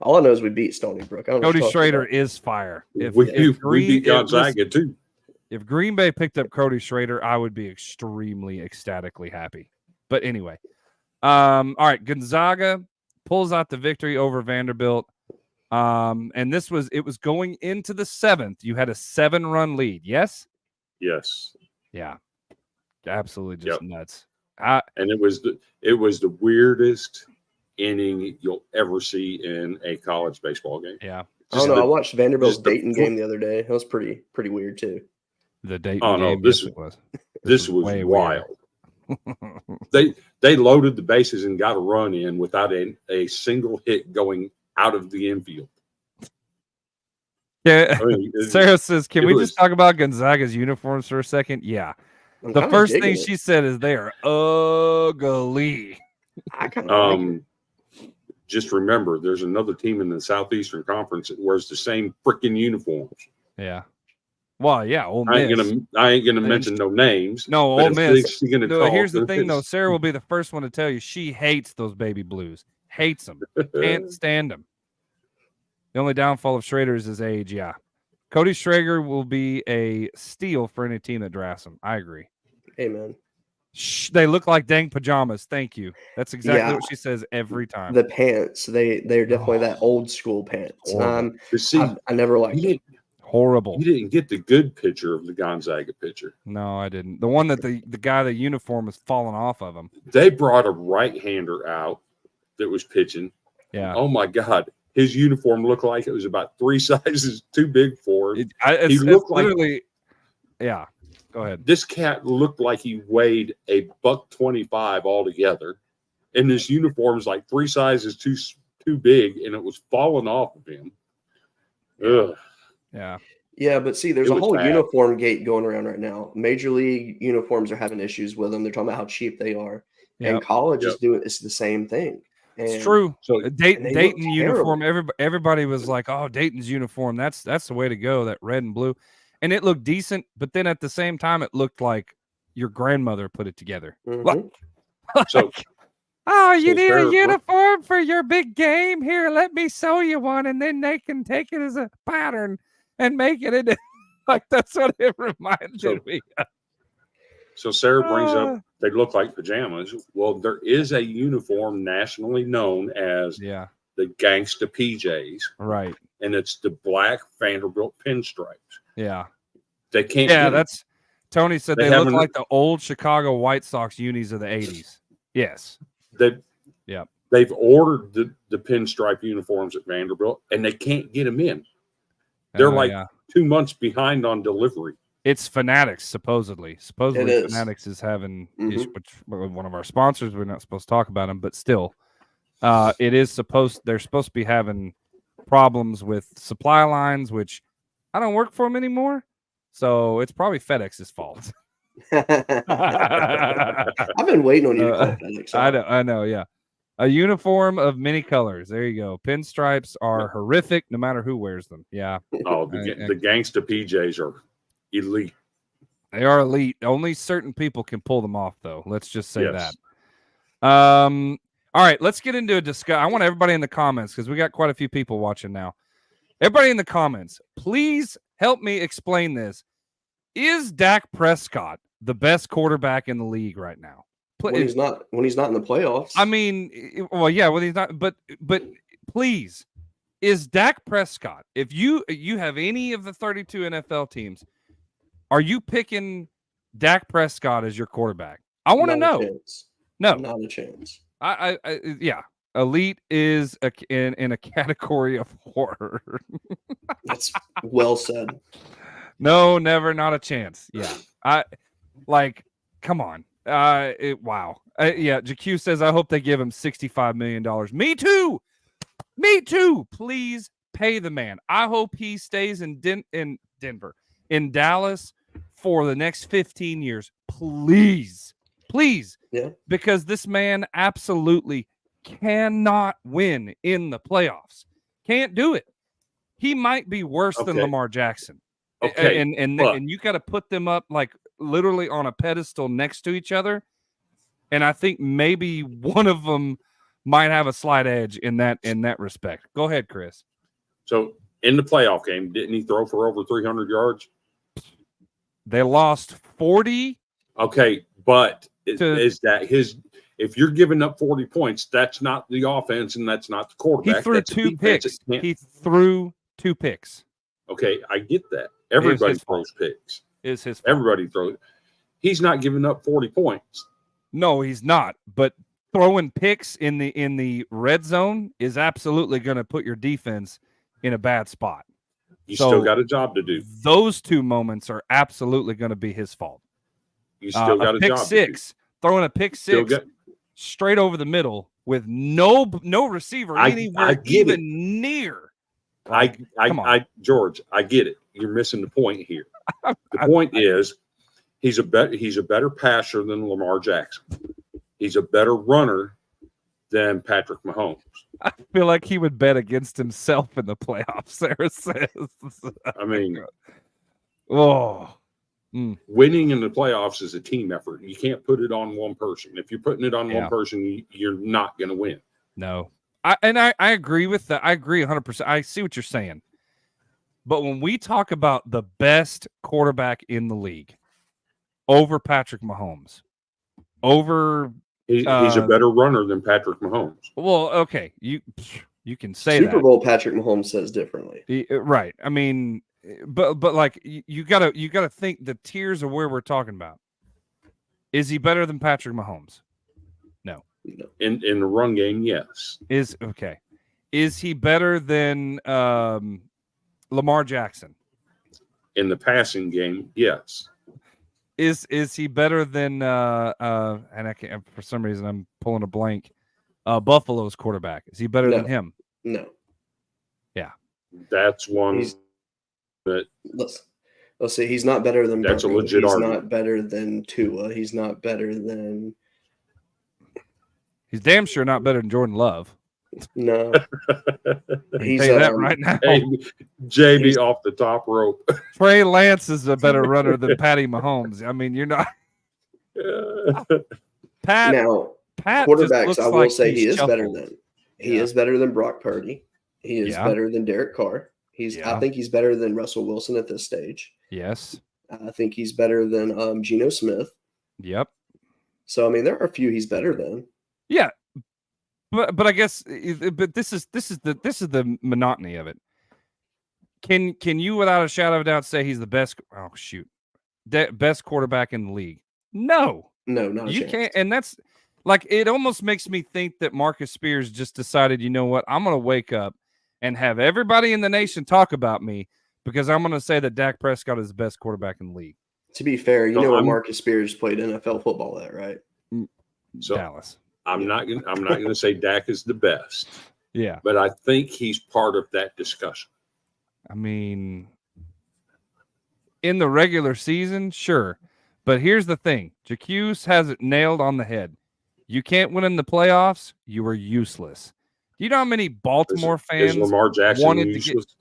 All I know is we beat Stony Brook. Cody Schrader is fire. We beat Gonzaga too. If Green Bay picked up Cody Schrader, I would be extremely ecstatically happy. But anyway, all right, Gonzaga pulls out the victory over Vanderbilt. And it was going into the 7th. You had a 7-run lead. Yes. Yes. Yeah. Absolutely just nuts. And it was the weirdest inning you'll ever see in a college baseball game. Yeah. I don't know. I watched Vanderbilt's Dayton game the other day. It was pretty weird too. The Dayton game. This was wild. They loaded the bases and got a run in without a single hit going out of the infield. Yeah. I mean, Sarah says, can we just talk about Gonzaga's uniforms for a second? Yeah. The first thing she said is they are ugly. Just remember, there's another team in the Southeastern Conference that wears the same freaking uniforms. Yeah. Well, yeah, Ole Miss. I ain't gonna mention no names. No, Ole Miss. Here's the thing, though. Sarah will be the first one to tell you she hates those baby blues. Hates them. Can't stand them. The only downfall of Schrader is his age. Yeah, Cody Schrader will be a steal for any team that drafts him. I agree. Amen. They look like dang pajamas. Thank you. That's exactly what she says every time. The pants, they're definitely that old school pants. I never liked it. Horrible. You didn't get the good picture of the Gonzaga pitcher. No, I didn't. The one that the guy, the uniform was falling off of him. They brought a right-hander out that was pitching. Yeah. Oh my God. His uniform looked like it was about 3 sizes too big for him. He looked literally. Yeah. Go ahead. This cat looked like he weighed a $125 altogether, and this uniform is like 3 sizes too big, and it was falling off of him. Ugh. Yeah. Yeah, but see, there's a whole uniform gate going around right now. Major league uniforms are having issues with them. They're talking about how cheap they are, and college is doing it's the same thing. And it's true. So Dayton uniform. Everybody was like, "Oh, Dayton's uniform. That's the way to go. That red and blue," and it looked decent. But then at the same time, it looked like your grandmother put it together. Mm-hmm. So Oh, you So need Sarah, a uniform for your big game? Here, let me sew you one, and then they can take it as a pattern and make it into like that's what it reminded me of. So Sarah brings up they look like pajamas. Well, there is a uniform nationally known as Yeah. the Gangsta PJs, Right. and it's the black Vanderbilt pinstripes. Yeah. They can't. Yeah, get 'em. that's Tony said They they look haven't- like the old Chicago White Sox unis of the 80s. Yes. They've ordered the pinstripe uniforms at Vanderbilt, and they can't get them in. They're Oh, like yeah. 2 months behind on delivery. It's Fanatics, supposedly. Supposedly, It is. Fanatics is having Mhm. which one of our sponsors. We're not supposed to talk about them, but still, it is supposed. They're supposed to be having problems with supply lines, which I don't work for them anymore, so it's probably FedEx's fault. I've been waiting on you to call FedEx. I know, yeah. A uniform of many colors. There you go. Pinstripes are horrific, no matter who wears them. Yeah, Oh, the Gangsta PJs are elite. they are elite. Only certain people can pull them off, though. Let's just say Yes. that. All right, let's get into a discussion. I want everybody in the comments because we got quite a few people watching now. Everybody in the comments, please help me explain this. Is Dak Prescott the best quarterback in the league right now? When he's not in the playoffs. I mean, well, yeah, when he's not, but please, is Dak Prescott, if you have any of the 32 NFL teams, are you picking Dak Prescott as your quarterback? I want to know. No, not a chance. I yeah. Elite is in a category of horror. That's well said. No, never, not a chance. Yeah. Come on. Wow. Yeah, JQ says, I hope they give him $65 million. Me too. Me too. Please pay the man. I hope he stays in Denver, in Dallas for the next 15 years. Please. Please. Yeah. Because this man absolutely cannot win in the playoffs. Can't do it. He might be worse than Lamar Jackson. Okay. And you got to put them up like literally on a pedestal next to each other. And I think maybe one of them might have a slight edge in that respect. Go ahead, Chris. So in the playoff game, didn't he throw for over 300 yards? They lost 40. Okay, but is that his? If you're giving up 40 points, that's not the offense and that's not the quarterback. He threw that's two picks. He threw 2 picks. Okay, I get that. Everybody throws picks. Is his fault. Everybody throws. He's not giving up 40 points. No, he's not. But throwing picks in the red zone is absolutely going to put your defense in a bad spot. You still got a job to do. Those 2 moments are absolutely going to be his fault. You still got a pick job six, to do. Throwing a pick six straight over the middle with no receiver anywhere even near. George, I get it. You're missing the point here. The point is he's a better passer than Lamar Jackson. He's a better runner than Patrick Mahomes. I feel like he would bet against himself in the playoffs. Sarah says. I mean, winning in the playoffs is a team effort. You can't put it on one person. If you're putting it on one person, you're not going to win. No. I agree with that. I agree 100%. I see what you're saying. But when we talk about the best quarterback in the league over Patrick Mahomes, he's a better runner than Patrick Mahomes. Well, okay, you can say Super Bowl Patrick Mahomes says differently. Right. I mean, but like you gotta think the tiers of where we're talking about. Is he better than Patrick Mahomes? No. In the run game, yes. Is he better than Lamar Jackson? In the passing game, yes. Is he better than and I can't, for some reason I'm pulling a blank, Buffalo's quarterback? Is he better than him? No. Yeah. That's one that let's say he's not better than that's Burton. A legit he's argument. Not better than Tua. He's not better than He's damn sure not better than Jordan Love. No. He's say that right now. Hey, JB off the top rope. Trey Lance is a better runner than Patty Mahomes. I mean, you're not. Pat Pat just quarterbacks, looks I will like say he's he is better shuffled. than. He is better than Brock Purdy. He is better than Derek Carr. I think he's better than Russell Wilson at this stage. Yes. I think he's better than Geno Smith. Yep. So I mean, there are a few he's better than. Yeah. But I guess this is the monotony of it. Can you without a shadow of a doubt say he's the best? Oh shoot, best quarterback in the league? No, not you chance. can't. And that's like it almost makes me think that Marcus Spears just decided, you know what, I'm going to wake up and have everybody in the nation talk about me because I'm going to say that Dak Prescott is the best quarterback in the league. To be fair, you know where Marcus Spears played NFL football at, right? So Dallas. I'm not gonna say Dak is the best. Yeah. But I think he's part of that discussion. I mean, in the regular season, sure. But here's the thing. Jacuse has it nailed on the head. You can't win in the playoffs, you are useless. Do you know how many Baltimore fans is Lamar Jackson wanted useless? to get?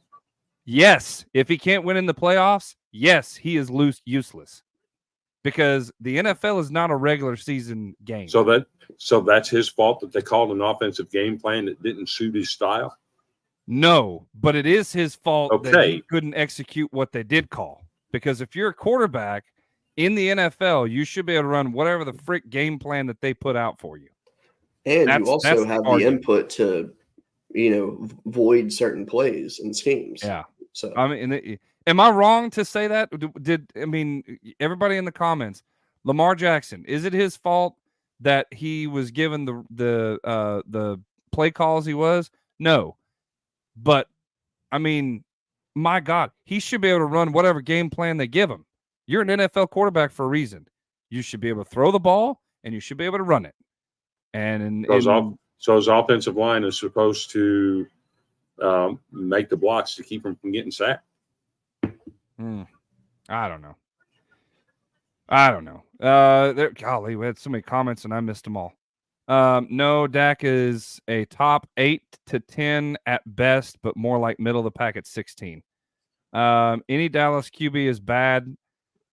Yes. If he can't win in the playoffs, yes, he is useless. Because the NFL is not a regular season game. So that's his fault that they called an offensive game plan that didn't suit his style? No, but it is his fault that Okay. he couldn't execute what they did call. Because if you're a quarterback in the NFL, you should be able to run whatever the frick game plan that they put out for you. And you also have the input to, void certain plays and schemes. Yeah. So I mean, am I wrong to say that? Everybody in the comments, Lamar Jackson, is it his fault that he was given the play calls he was? No. But I mean, my God, he should be able to run whatever game plan they give him. You're an NFL quarterback for a reason. You should be able to throw the ball and you should be able to run it. And so his offensive line is supposed to make the blocks to keep him from getting sacked. I don't know. Golly, we had so many comments and I missed them all. No, Dak is a top 8 to 10 at best, but more like middle of the pack at 16. Any Dallas QB is bad,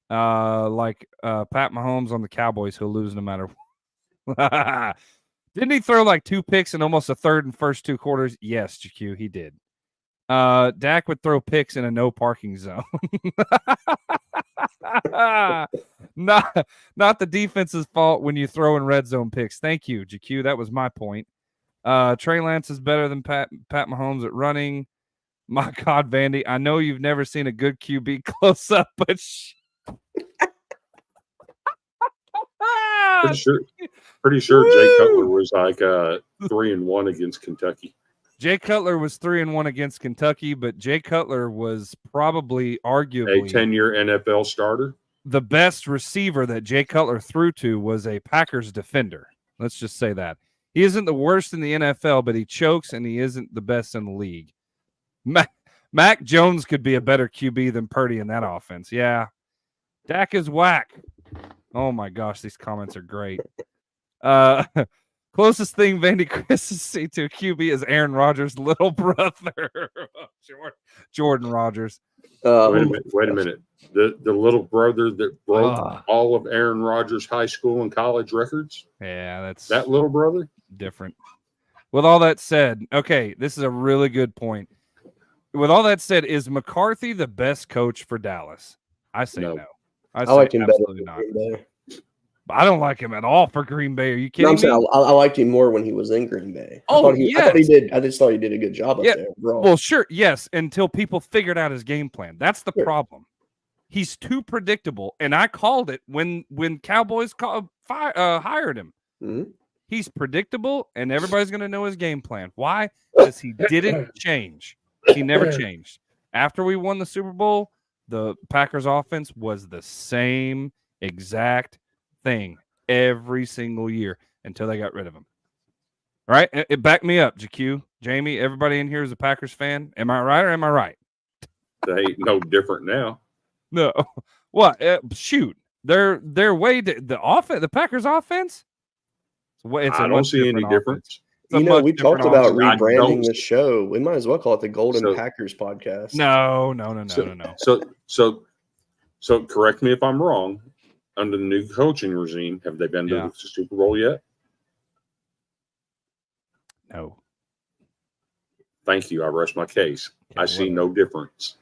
like Pat Mahomes on the Cowboys, who'll lose no matter what. Didn't he throw like 2 picks in almost a third and first 2 quarters? Yes, GQ, he did. Dak would throw picks in a no parking zone. Not the defense's fault when you throw in red zone picks. Thank you, GQ. That was my point. Trey Lance is better than Pat Mahomes at running. My God, Vandy, I know you've never seen a good QB close up, but Pretty sure Jay Cutler was like 3-1 against Kentucky. Jay Cutler was 3-1 against Kentucky, but Jay Cutler was probably arguably a 10-year NFL starter. The best receiver that Jay Cutler threw to was a Packers defender. Let's just say that. He isn't the worst in the NFL, but he chokes and he isn't the best in the league. Mac Jones could be a better QB than Purdy in that offense. Yeah. Dak is whack. Oh my gosh, these comments are great. Closest thing Vandy Chris has seen to a QB is Aaron Rodgers' little brother, Jordan Rodgers. Wait a minute. The little brother that broke all of Aaron Rodgers' high school and college records? Yeah, that's that little brother? Different. With all that said, okay, this is a really good point. With all that said, is McCarthy the best coach for Dallas? I say no. I like him better than Green Bay. I don't like him at all for Green Bay. Are you kidding me? I'm saying I liked him more when he was in Green Bay. I thought he did. I just thought he did a good job up there. Bro. Well, sure, yes, until people figured out his game plan. That's the problem. He's too predictable, and I called it when Cowboys hired him. Mm-hmm. He's predictable, and everybody's going to know his game plan. Why? Because he didn't change. He never changed. After we won the Super Bowl, the Packers offense was the same exact thing every single year until they got rid of him. All right? It backed me up, JQ. Jamie, everybody in here is a Packers fan. Am I right or am I right? They ain't no different now. No. What? Shoot. They're way the Packers offense? I don't see any difference. We talked about rebranding the show. We might as well call it the Golden Packers podcast. No. So correct me if I'm wrong. Under the new coaching regime, have they been to the Super Bowl yet? No. Thank you. I rest my case. I see no difference.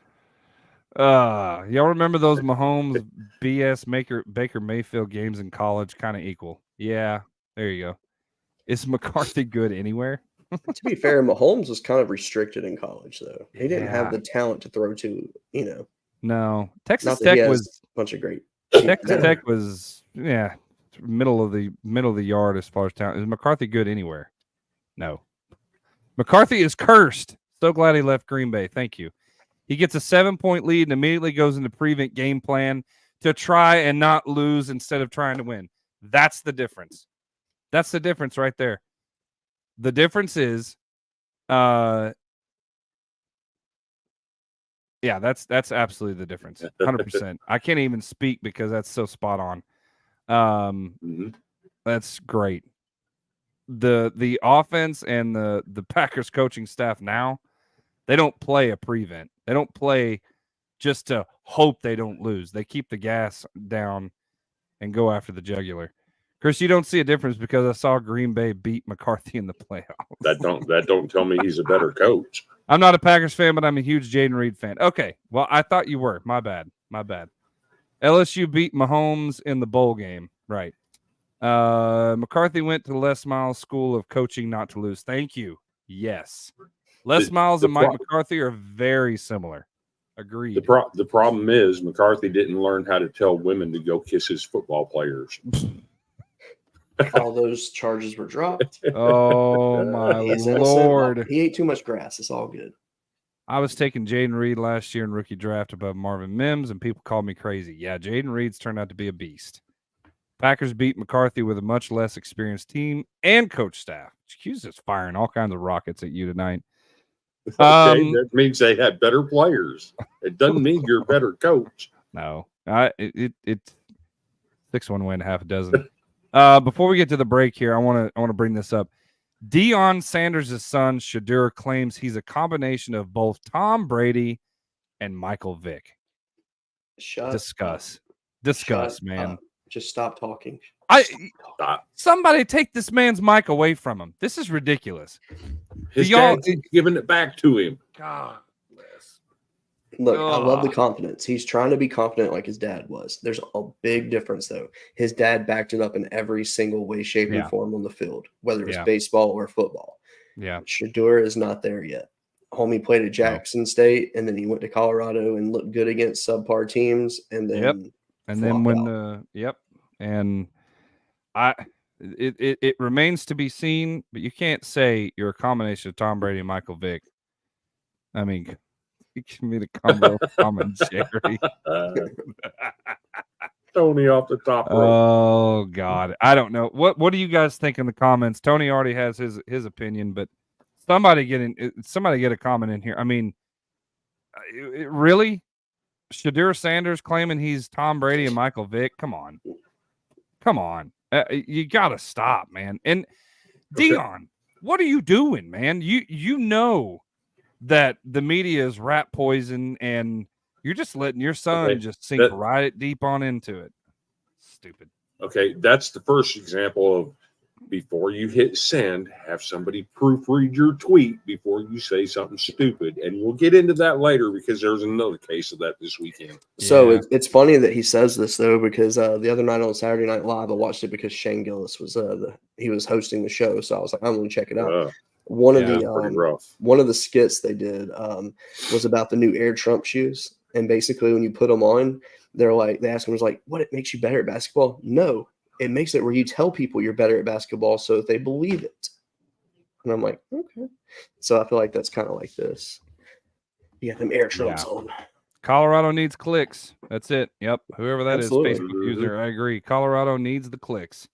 Y'all remember those Mahomes BS Baker Mayfield games in college? Kind of equal. Yeah, there you go. Is McCarthy good anywhere? To be fair, Mahomes was kind of restricted in college, though. He didn't have Yeah. the talent to throw to, No. Texas Not that Tech he has was a bunch of great. Texas Tech was middle of the yard as far as talent. Is McCarthy good anywhere? No. McCarthy is cursed. So glad he left Green Bay. Thank you. He gets a 7-point lead and immediately goes into prevent game plan to try and not lose instead of trying to win. That's the difference. That's the difference right there. The difference is, that's absolutely the difference. 100%. I can't even speak because that's so spot on. That's great. The offense and the Packers coaching staff now, they don't play a prevent. They don't play just to hope they don't lose. They keep the gas down and go after the jugular. Chris, you don't see a difference because I saw Green Bay beat McCarthy in the playoffs. That don't tell me he's a better coach. I'm not a Packers fan, but I'm a huge Jaden Reed fan. Okay, well, I thought you were. My bad. LSU beat Mahomes in the bowl game. Right. McCarthy went to Les Miles School of Coaching not to lose. Thank you. Yes. Les Miles and Mike McCarthy are very similar. Agreed. The problem is McCarthy didn't learn how to tell women to go kiss his football players. All those charges were dropped. Oh, my Lord. He ate too much grass. It's all good. I was taking Jaden Reed last year in rookie draft above Marvin Mims, and people called me crazy. Yeah, Jaden Reed's turned out to be a beast. Packers beat McCarthy with a much less experienced team and coach staff. Hughes is firing all kinds of rockets at you tonight. Okay, that means they had better players. It doesn't mean you're a better coach. No, it's 6-1 win, half a dozen. Before we get to the break here, I want to bring this up. Deion Sanders' son Shadur claims he's a combination of both Tom Brady and Michael Vick. Discuss, man. Just stop talking. Somebody take this man's mic away from him. This is ridiculous. His dad's giving it back to him. God. Look, I love the confidence. He's trying to be confident like his dad was. There's a big difference, though. His dad backed it up in every single way, shape, and form on the field, whether it's baseball or football. Yeah. Shadur is not there yet. Homie played at Jackson State, and then he went to Colorado and looked good against subpar teams, and then it remains to be seen, but you can't say you're a combination of Tom Brady and Michael Vick. I mean, you can be the combo of Tom and Jerry. Tony off the top rope. Oh God, I don't know. What do you guys think in the comments? Tony already has his opinion, but somebody get a comment in here. I mean, really? Shadur Sanders claiming he's Tom Brady and Michael Vick? Come on. You gotta stop, man. And Deion, what are you doing, man? You know that the media is rat poison, and you're just letting your son just sink right deep on into it. Stupid. Okay, that's the first example of before you hit send, have somebody proofread your tweet before you say something stupid. And we'll get into that later because there's another case of that this weekend. So it's funny that he says this, though, because the other night on Saturday Night Live, I watched it because Shane Gillis was he was hosting the show. So I was like, I'm going to check it out. One of the skits they did was about the new Air Trump shoes. And basically when you put them on, they asked him, what, it makes you better at basketball? No. It makes it where you tell people you're better at basketball so that they believe it. And I'm like, okay. So I feel like that's kind of like this. You got them Air Trumps on. Colorado needs clicks. That's it. Yep. Whoever that is, Absolutely. Facebook user. I agree. Colorado needs the clicks.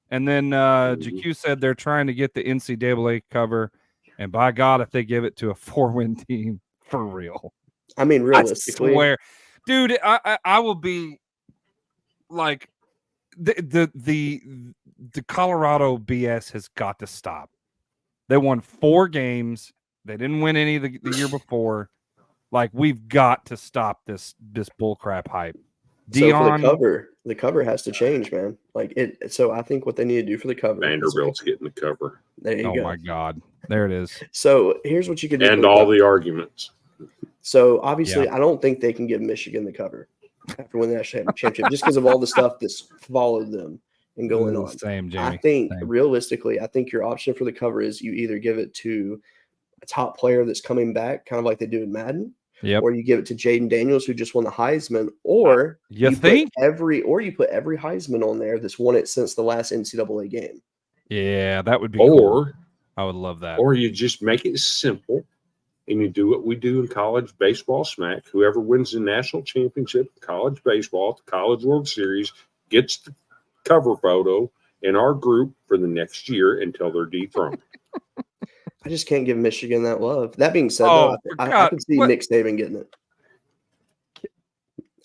And then GQ said they're trying to get the NCAA cover. And by God, if they give it to a 4-win team, for real. I mean, realistically. I swear. Dude, I will be like, the Colorado BS has got to stop. They won 4 games. They didn't win any the year before. Like, we've got to stop this bullcrap hype. Dion. So for the cover has to change, man. Like it. So I think what they need to do for the cover. Vanderbilt's getting the cover. There you go. Oh my God, there it is. So here's what you could do. And all the arguments. So obviously, I don't think they can give Michigan the cover after winning the national championship, just because of all the stuff that's followed them and going on. Same, Jamie. I think realistically, I think your option for the cover is you either give it to a top player that's coming back, kind of like they do in Madden, or you give it to Jaden Daniels, who just won the Heisman, or you put every Heisman on there that's won it since the last NCAA game. Yeah, that would be cool. I would love that. Or you just make it simple. And you do what we do in college baseball smack. Whoever wins the national championship, college baseball, the College World Series, gets the cover photo in our group for the next year until they're dethroned. I just can't give Michigan that love. That being said, though, I can see Nick Saban getting it.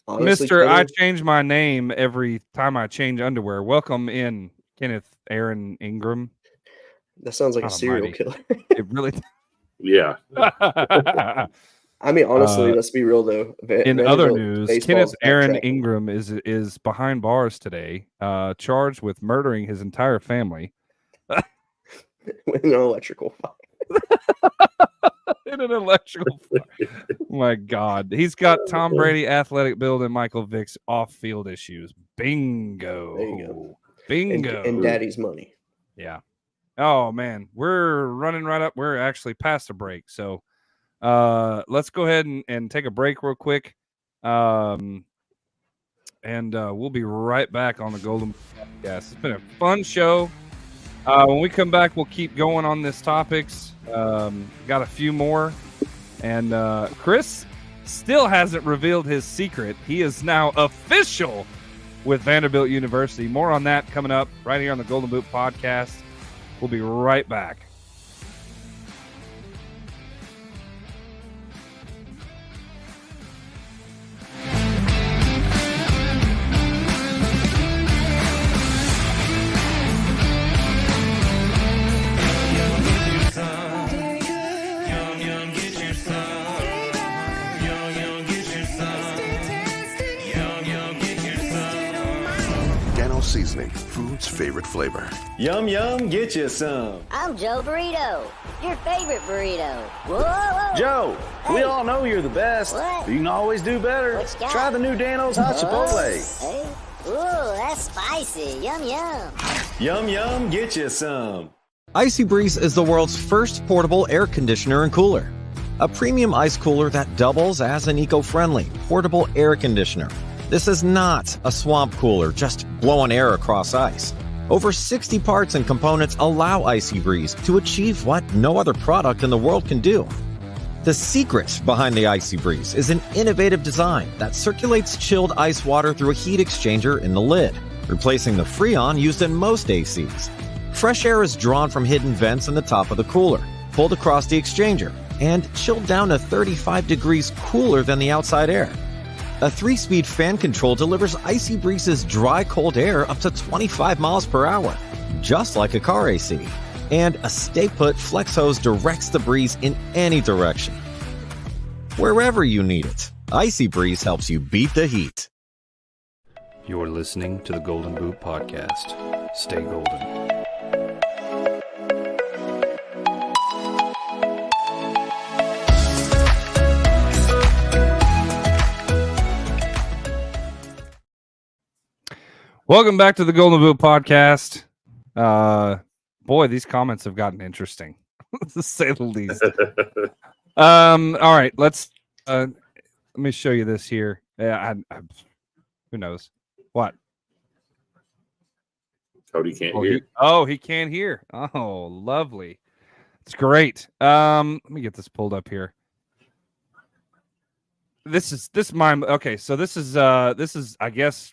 Honestly, Mr. I change my name every time I change underwear. Welcome in, Kenneth Aaron Ingram. That sounds like a serial killer. It really Yeah. I mean, honestly, let's be real though. In other news, Kenneth Aaron Ingram is behind bars today, charged with murdering his entire family. With an electrical fire. In an electrical fire. My God. He's got Tom Brady athletic build and Michael Vick's off-field issues. Bingo. There you go. Bingo. And daddy's money. Yeah. Oh man, we're running right up. We're actually past a break. So let's go ahead and take a break real quick. And we'll be right back on the Golden Podcast. It's been a fun show. When we come back, we'll keep going on this topics. Got a few more. And Chris still hasn't revealed his secret. He is now official with Vanderbilt University. More on that coming up right here on the Golden Boot Podcast. We'll be right back. Seasoning, food's favorite flavor. Yum, yum, get you some. I'm Joe Burrito, your favorite burrito. Whoa, whoa. Joe, hey. We all know you're the best. What? But you can always do better. Try the new Dano's Hot Chipotle. Hey. Ooh, that's spicy. Yum, yum. Yum, yum, get you some. Icy Breeze is the world's first portable air conditioner and cooler. A premium ice cooler that doubles as an eco-friendly portable air conditioner. This is not a swamp cooler, just blowing air across ice. Over 60 parts and components allow Icy Breeze to achieve what no other product in the world can do. The secret behind the Icy Breeze is an innovative design that circulates chilled ice water through a heat exchanger in the lid, replacing the Freon used in most ACs. Fresh air is drawn from hidden vents in the top of the cooler, pulled across the exchanger, and chilled down to 35 degrees cooler than the outside air. A 3-speed fan control delivers Icy Breeze's dry, cold air up to 25 miles per hour, just like a car AC. And a stay-put flex hose directs the breeze in any direction. Wherever you need it, Icy Breeze helps you beat the heat. You're listening to the Golden Boot Podcast. Stay golden. Welcome back to the Golden Boot Podcast. Boy, these comments have gotten interesting, to say the least. All right, let me show you this here. Yeah, who knows what? Cody can't hear. He can't hear. Oh, lovely. It's great. Let me get this pulled up here. This is I guess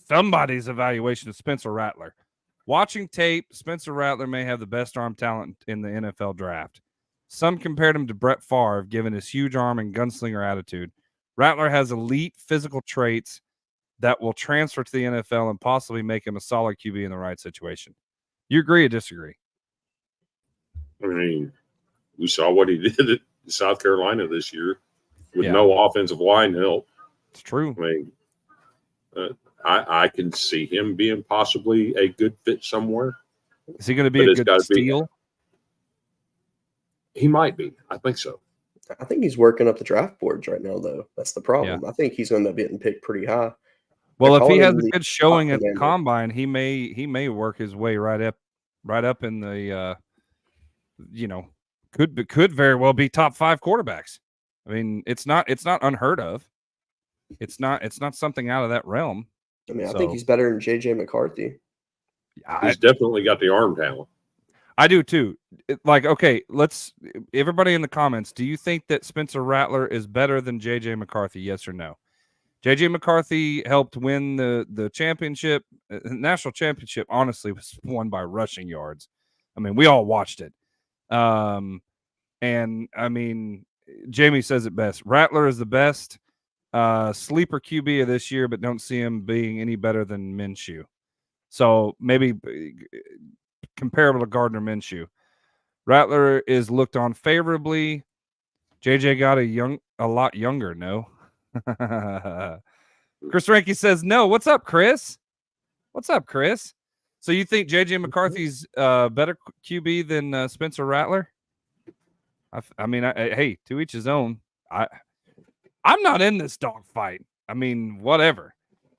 somebody's evaluation of Spencer Rattler. Watching tape, Spencer Rattler may have the best arm talent in the NFL draft. Some compared him to Brett Favre, given his huge arm and gunslinger attitude. Rattler has elite physical traits that will transfer to the NFL and possibly make him a solid QB in the right situation. You agree or disagree? I mean, we saw what he did at South Carolina this year with no offensive line help. It's true. I mean, I can see him being possibly a good fit somewhere. Is he going to be a good steal? He might be. I think so. I think he's working up the draft boards right now, though. That's the problem. Yeah. I think he's going to be getting picked pretty high. Well, if he has a good showing at the combine, he may work his way right up in the could very well be top 5 quarterbacks. I mean, it's not unheard of. It's not something out of that realm. I mean, I think he's better than JJ McCarthy. He's definitely got the arm talent. I do too. Everybody in the comments, do you think that Spencer Rattler is better than JJ McCarthy? Yes or no? JJ McCarthy helped win the championship. National championship, honestly, was won by rushing yards. I mean, we all watched it. And I mean, Jamie says it best. Rattler is the best sleeper QB of this year, but don't see him being any better than Minshew. So maybe comparable to Gardner Minshew. Rattler is looked on favorably. JJ got a lot younger. No. Chris Ranky says no. What's up, Chris? So you think JJ McCarthy's better QB than Spencer Rattler? I mean, hey, to each his own. I'm not in this dogfight. I mean, whatever.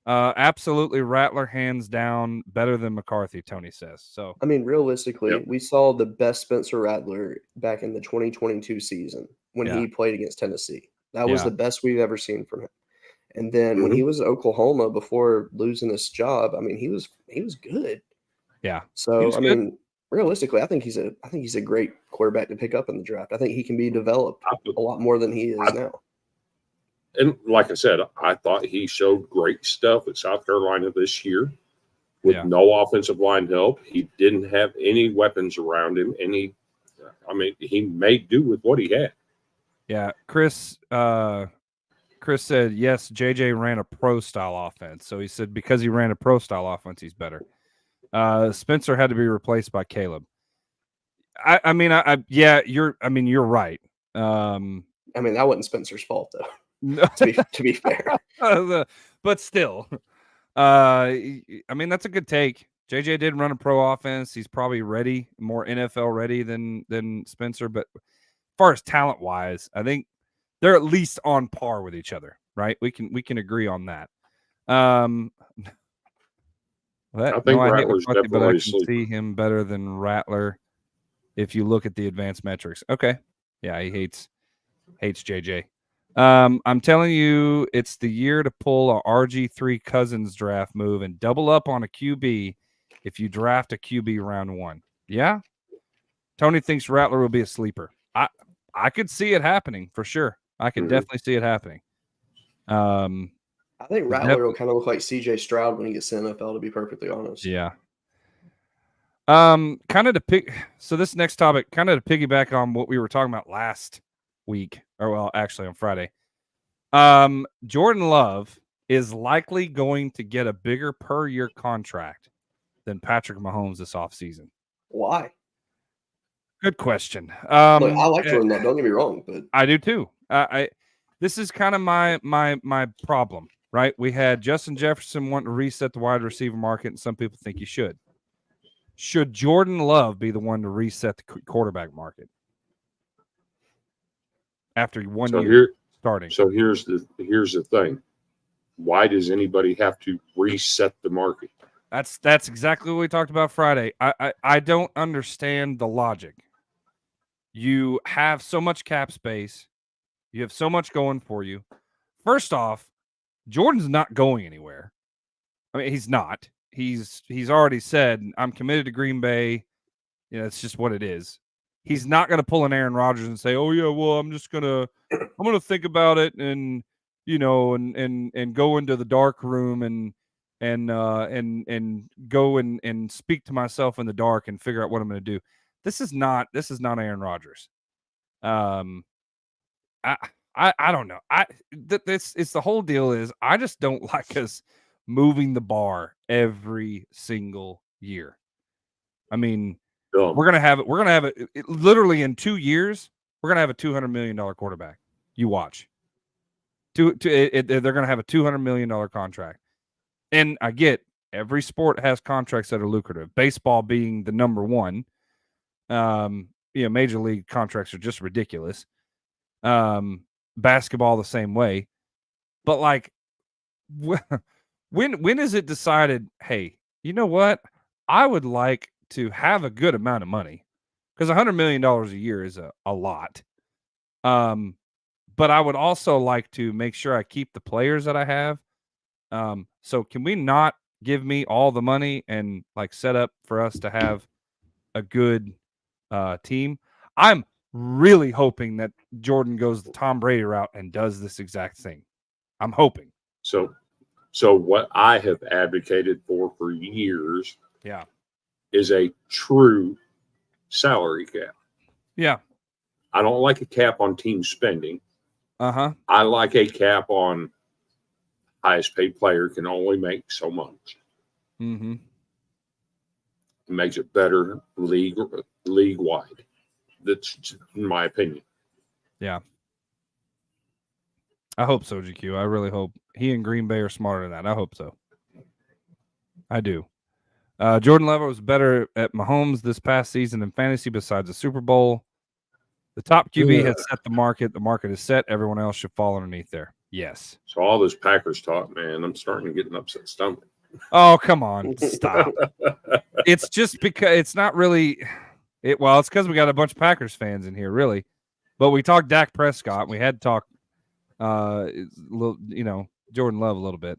Absolutely, Rattler hands down better than McCarthy, Tony says. So I mean, realistically, we saw the best Spencer Rattler back in the 2022 season when he played against Tennessee. That was the best we've ever seen from him. And then when he was at Oklahoma before losing this job, I mean, he was good. Yeah. So I mean, realistically, I think he's a great quarterback to pick up in the draft. I think he can be developed a lot more than he is now. And like I said, I thought he showed great stuff at South Carolina this year with no offensive line help. He didn't have any weapons around him, and he made do with what he had. Yeah, Chris said, yes, JJ ran a pro-style offense. So he said because he ran a pro-style offense, he's better. Spencer had to be replaced by Caleb. You're right. I mean, that wasn't Spencer's fault, though. No. to be fair. But still, I mean, that's a good take. JJ did run a pro offense. He's probably ready, more NFL ready than Spencer. But as far as talent wise, I think they're at least on par with each other, right? We can agree on that. I think Rattler's definitely, but I can see him better than Rattler if you look at the advanced metrics. Okay, yeah, he hates JJ. I'm telling you, it's the year to pull a RG3 Cousins draft move and double up on a QB if you draft a QB round 1. Yeah, Tony thinks Rattler will be a sleeper. I could see it happening for sure. I could definitely see it happening. I think Rattler will kind of look like CJ Stroud when he gets to NFL, to be perfectly honest. Yeah. So this next topic, kind of to piggyback on what we were talking about last week, actually on Friday. Jordan Love is likely going to get a bigger per year contract than Patrick Mahomes this offseason. Why? Good question. Look, I like Jordan Love, don't get me wrong, but I do too. This is kind of my problem, right? We had Justin Jefferson wanting to reset the wide receiver market, and some people think he should. Should Jordan Love be the one to reset the quarterback market after 1 year starting? So here's the thing. Why does anybody have to reset the market? That's exactly what we talked about Friday. I don't understand the logic. You have so much cap space. You have so much going for you. First off, Jordan's not going anywhere. I mean, he's not. He's already said, I'm committed to Green Bay. You know, it's just what it is. He's not going to pull an Aaron Rodgers and say, "Oh yeah, well, I'm going to think about it and and go into the dark room and go and speak to myself in the dark and figure out what I'm going to do." This is not Aaron Rodgers. I don't know. It's the whole deal is I just don't like us moving the bar every single year. I mean, we're gonna have it literally in 2 years. We're gonna have a $200 million quarterback. You watch. They're gonna have a $200 million contract. And I get every sport has contracts that are lucrative. Baseball being the number one. Major league contracts are just ridiculous. Basketball the same way. But like, when is it decided, hey, you know what? I would like to have a good amount of money, because $100 million a year is a lot. But I would also like to make sure I keep the players that I have. So can we not give me all the money and like set up for us to have a good team? I'm really hoping that Jordan goes the Tom Brady route and does this exact thing. I'm hoping. So what I have advocated for years, is a true salary cap. Yeah. I don't like a cap on team spending. Uh-huh. I like a cap on highest paid player can only make so much. Mm-hmm. It makes it better league wide. That's in my opinion. Yeah. I hope so, GQ. I really hope he and Green Bay are smarter than that. I hope so. I do. Jordan Love was better at Mahomes this past season in fantasy besides the Super Bowl. The top QB has set the market. The market is set. Everyone else should fall underneath there. Yes. So all this Packers talk, man, I'm starting to get an upset stomach. Oh, come on. Stop. It's just because it's not really it's because we got a bunch of Packers fans in here, really. But we talked Dak Prescott, and we had to talk Jordan Love a little bit.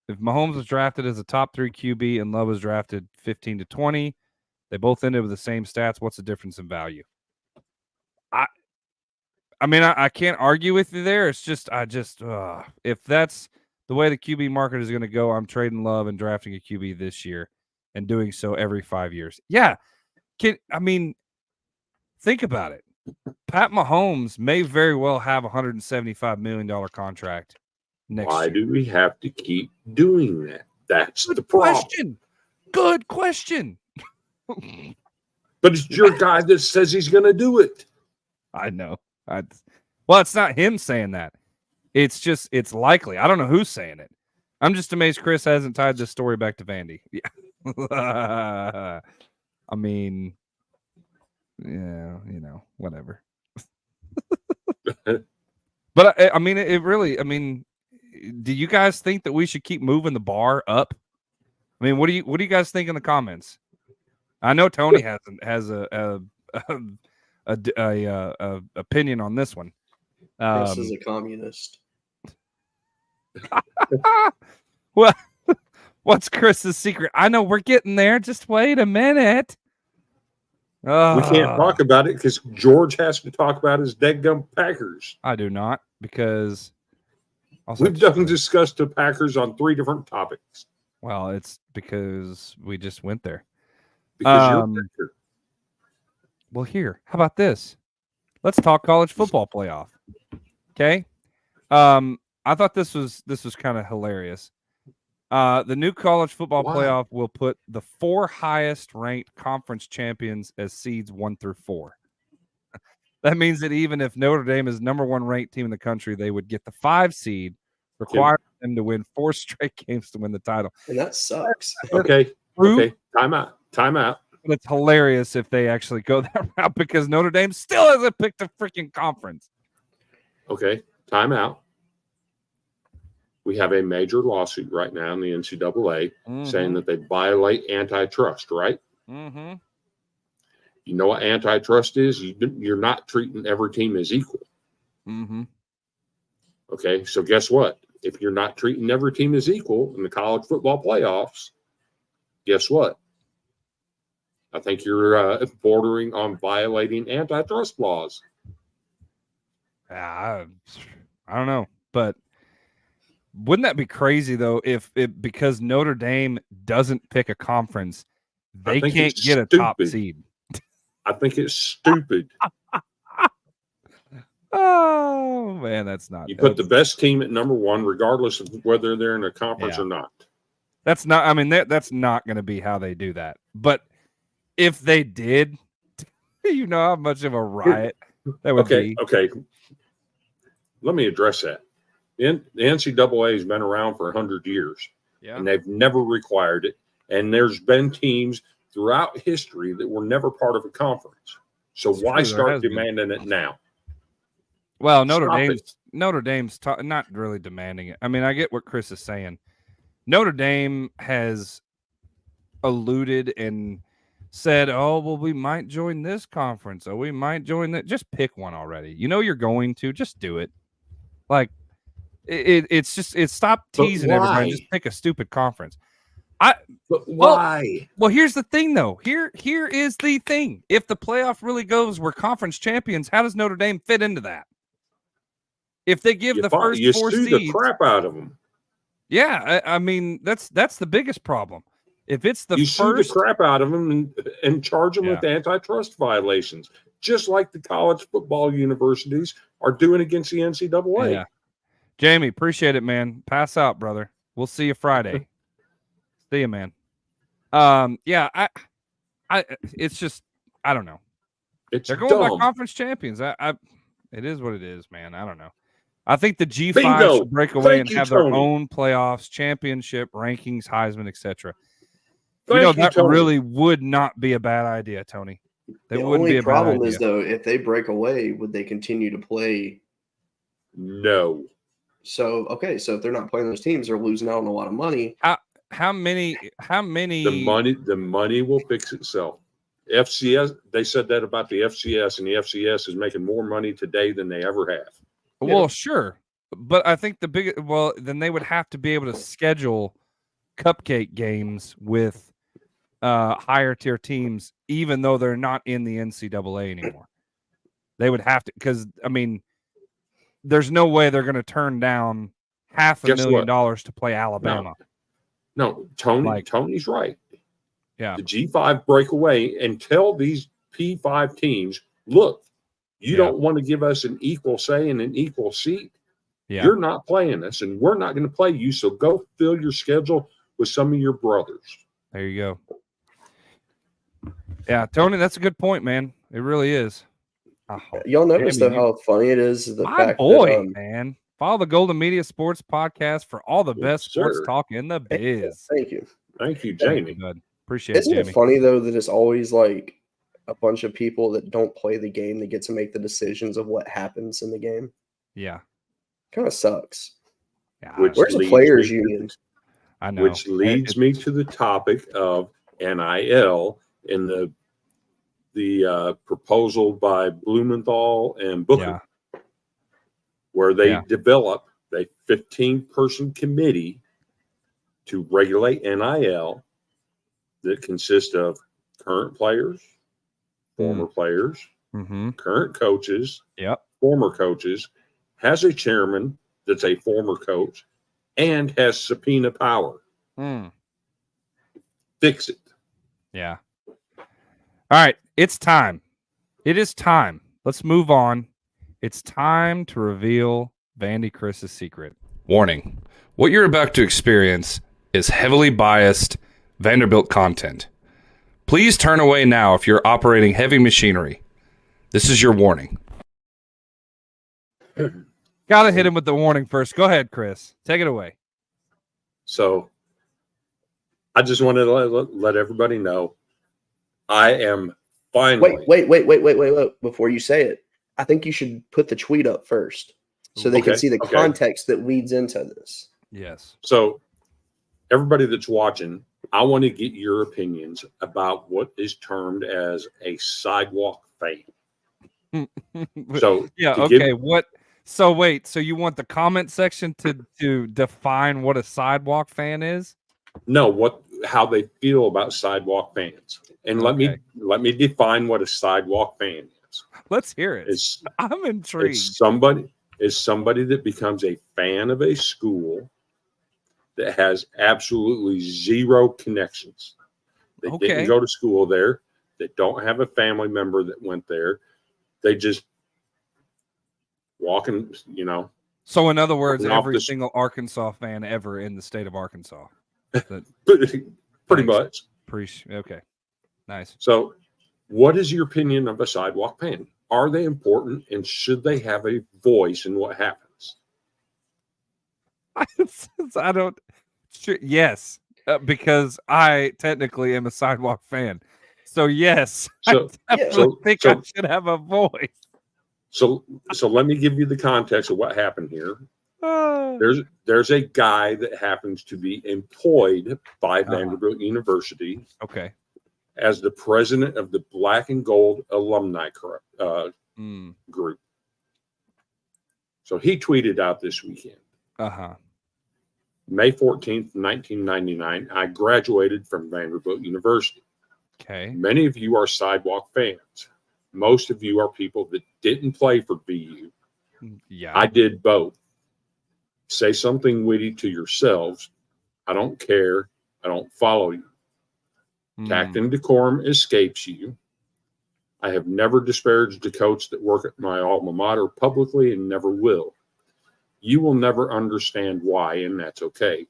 If Mahomes was drafted as a top 3 QB and Love was drafted 15 to 20, they both ended with the same stats. What's the difference in value? I can't argue with you there. It's just if that's the way the QB market is going to go, I'm trading Love and drafting a QB this year and doing so every 5 years. Yeah. Think about it. Pat Mahomes may very well have a $175 million contract next year. Why do we have to keep doing that? That's the problem. Good question. But it's your guy that says he's going to do it. I know. Well, it's not him saying that. It's likely. I don't know who's saying it. I'm just amazed Chris hasn't tied this story back to Vandy. Yeah. I mean, yeah, whatever. But it really, do you guys think that we should keep moving the bar up? What do you guys think in the comments? I know Tony has a opinion on this one. Chris is a communist. Well, what's Chris's secret? I know we're getting there. Just wait a minute. We can't talk about it because George has to talk about his deadgum Packers. I do not, because we've discussed the Packers on 3 different topics. Well, it's because we just went there. Because you're a Packer. Well, here, how about this? Let's talk college football playoff. Okay. I thought this was kind of hilarious. The new college football playoff will put the 4 highest ranked conference champions as seeds 1 through 4. That means that even if Notre Dame is number 1 ranked team in the country, they would get the 5 seed, requiring them to win 4 straight games to win the title. And that sucks. Okay. Time out. But it's hilarious if they actually go that route, because Notre Dame still hasn't picked a freaking conference. Okay. Time out. We have a major lawsuit right now in the NCAA saying that they violate antitrust, right? Mm-hmm. You know what antitrust is? You're not treating every team as equal. Mm-hmm. Okay, so guess what? If you're not treating every team as equal in the college football playoffs, guess what? I think you're bordering on violating antitrust laws. I don't know, but wouldn't that be crazy though if because Notre Dame doesn't pick a conference, they can't get a top seed? I think it's stupid. Oh man, that's not. You put the best team at number 1, regardless of whether they're in a conference or not. That's not. That's not going to be how they do that. But if they did, you know how much of a riot that would be. Okay. Let me address that. The NCAA has been around for 100 years, and they've never required it. And there's been teams throughout history that were never part of a conference. So why start demanding it now? Well, Notre Dame's not really demanding it. I mean, I get what Chris is saying. Notre Dame has alluded and said, "Oh, well, we might join this conference. Oh, we might join that." Just pick one already. You know you're going to. Just do it. Like it's stop teasing everybody. Just pick a stupid conference. But why? Well, here's the thing, though. Here is the thing. If the playoff really goes, we're conference champions. How does Notre Dame fit into that? If they give the first four seeds, the crap out of them. Yeah, I mean that's the biggest problem. If it's you sue the crap out of them and charge them with antitrust violations, just like the college football universities are doing against the NCAA. Yeah. Jamie, appreciate it, man. Pass out, brother. We'll see you Friday. See you, man. Yeah, I it's just I don't know. They're going by conference champions. It is what it is, man. I don't know. I think the G5 should break away and have their own playoffs, championship, rankings, Heisman, etc. That really would not be a bad idea, Tony. The only problem is, though, if they break away, would they continue to play? No. So if they're not playing those teams, they're losing out on a lot of money. How many? The money will fix itself. FCS, they said that about the FCS, and the FCS is making more money today than they ever have. Well, sure, but I think then they would have to be able to schedule cupcake games with higher tier teams, even though they're not in the NCAA anymore. They would have to, because I mean, there's no way they're going to turn down $500,000 to play Alabama. No, Tony's right. Yeah, the G5 break away and tell these P5 teams, look. You don't want to give us an equal say and an equal seat. Yeah. You're not playing us, and we're not going to play you. So go fill your schedule with some of your brothers. There you go. Yeah, Tony, that's a good point, man. It really is. Y'all notice how funny it is. Man. Follow the Golden Media Sports Podcast for all the best sports talk in the biz. Thank you. Thank you, Jamie. Appreciate it, Jamie. Isn't it funny, though, that it's always like a bunch of people that don't play the game that get to make the decisions of what happens in the game? Yeah. Kind of sucks. Yeah. Where's the players' union? I know. Which leads me to the topic of NIL in the proposal by Blumenthal and Booker, where they develop a 15-person committee to regulate NIL that consists of current players, former players, current coaches, former coaches, has a chairman that's a former coach, and has subpoena power. Fix it. Yeah. All right. It's time. It is time. Let's move on. It's time to reveal Vandy Chris's secret. Warning. What you're about to experience is heavily biased Vanderbilt content. Please turn away now if you're operating heavy machinery. This is your warning. Gotta hit him with the warning first. Go ahead, Chris. Take it away. So I just wanted to let everybody know I am finally. Wait. Before you say it, I think you should put the tweet up first so they can see the context that leads into this. Yes. So everybody that's watching, I want to get your opinions about what is termed as a sidewalk fan. So So you want the comment section to define what a sidewalk fan is? No, how they feel about sidewalk fans. And let me define what a sidewalk fan is. Let's hear it. I'm intrigued. It's somebody that becomes a fan of a school that has absolutely zero connections. They didn't go to school there. They don't have a family member that went there. They just walking, So in other words, every single Arkansas fan ever in the state of Arkansas. Pretty much. Okay. Nice. So what is your opinion of a sidewalk fan? Are they important, and should they have a voice in what happens? I don't. Yes, because I technically am a Sidewalk fan. So yes, So, I definitely think I should have a voice. So let me give you the context of what happened here. There's a guy that happens to be employed by Vanderbilt University. Okay. As the president of the Black and Gold alumni group. So he tweeted out this weekend. May 14th, 1999, I graduated from Vanderbilt University. Okay. Many of you are Sidewalk fans. Most of you are people that didn't play for VU. Yeah. I did both. Say something witty to yourselves. I don't care. I don't follow you. Tact and decorum escapes you. I have never disparaged the coach that work at my alma mater publicly and never will. You will never understand why, and that's okay.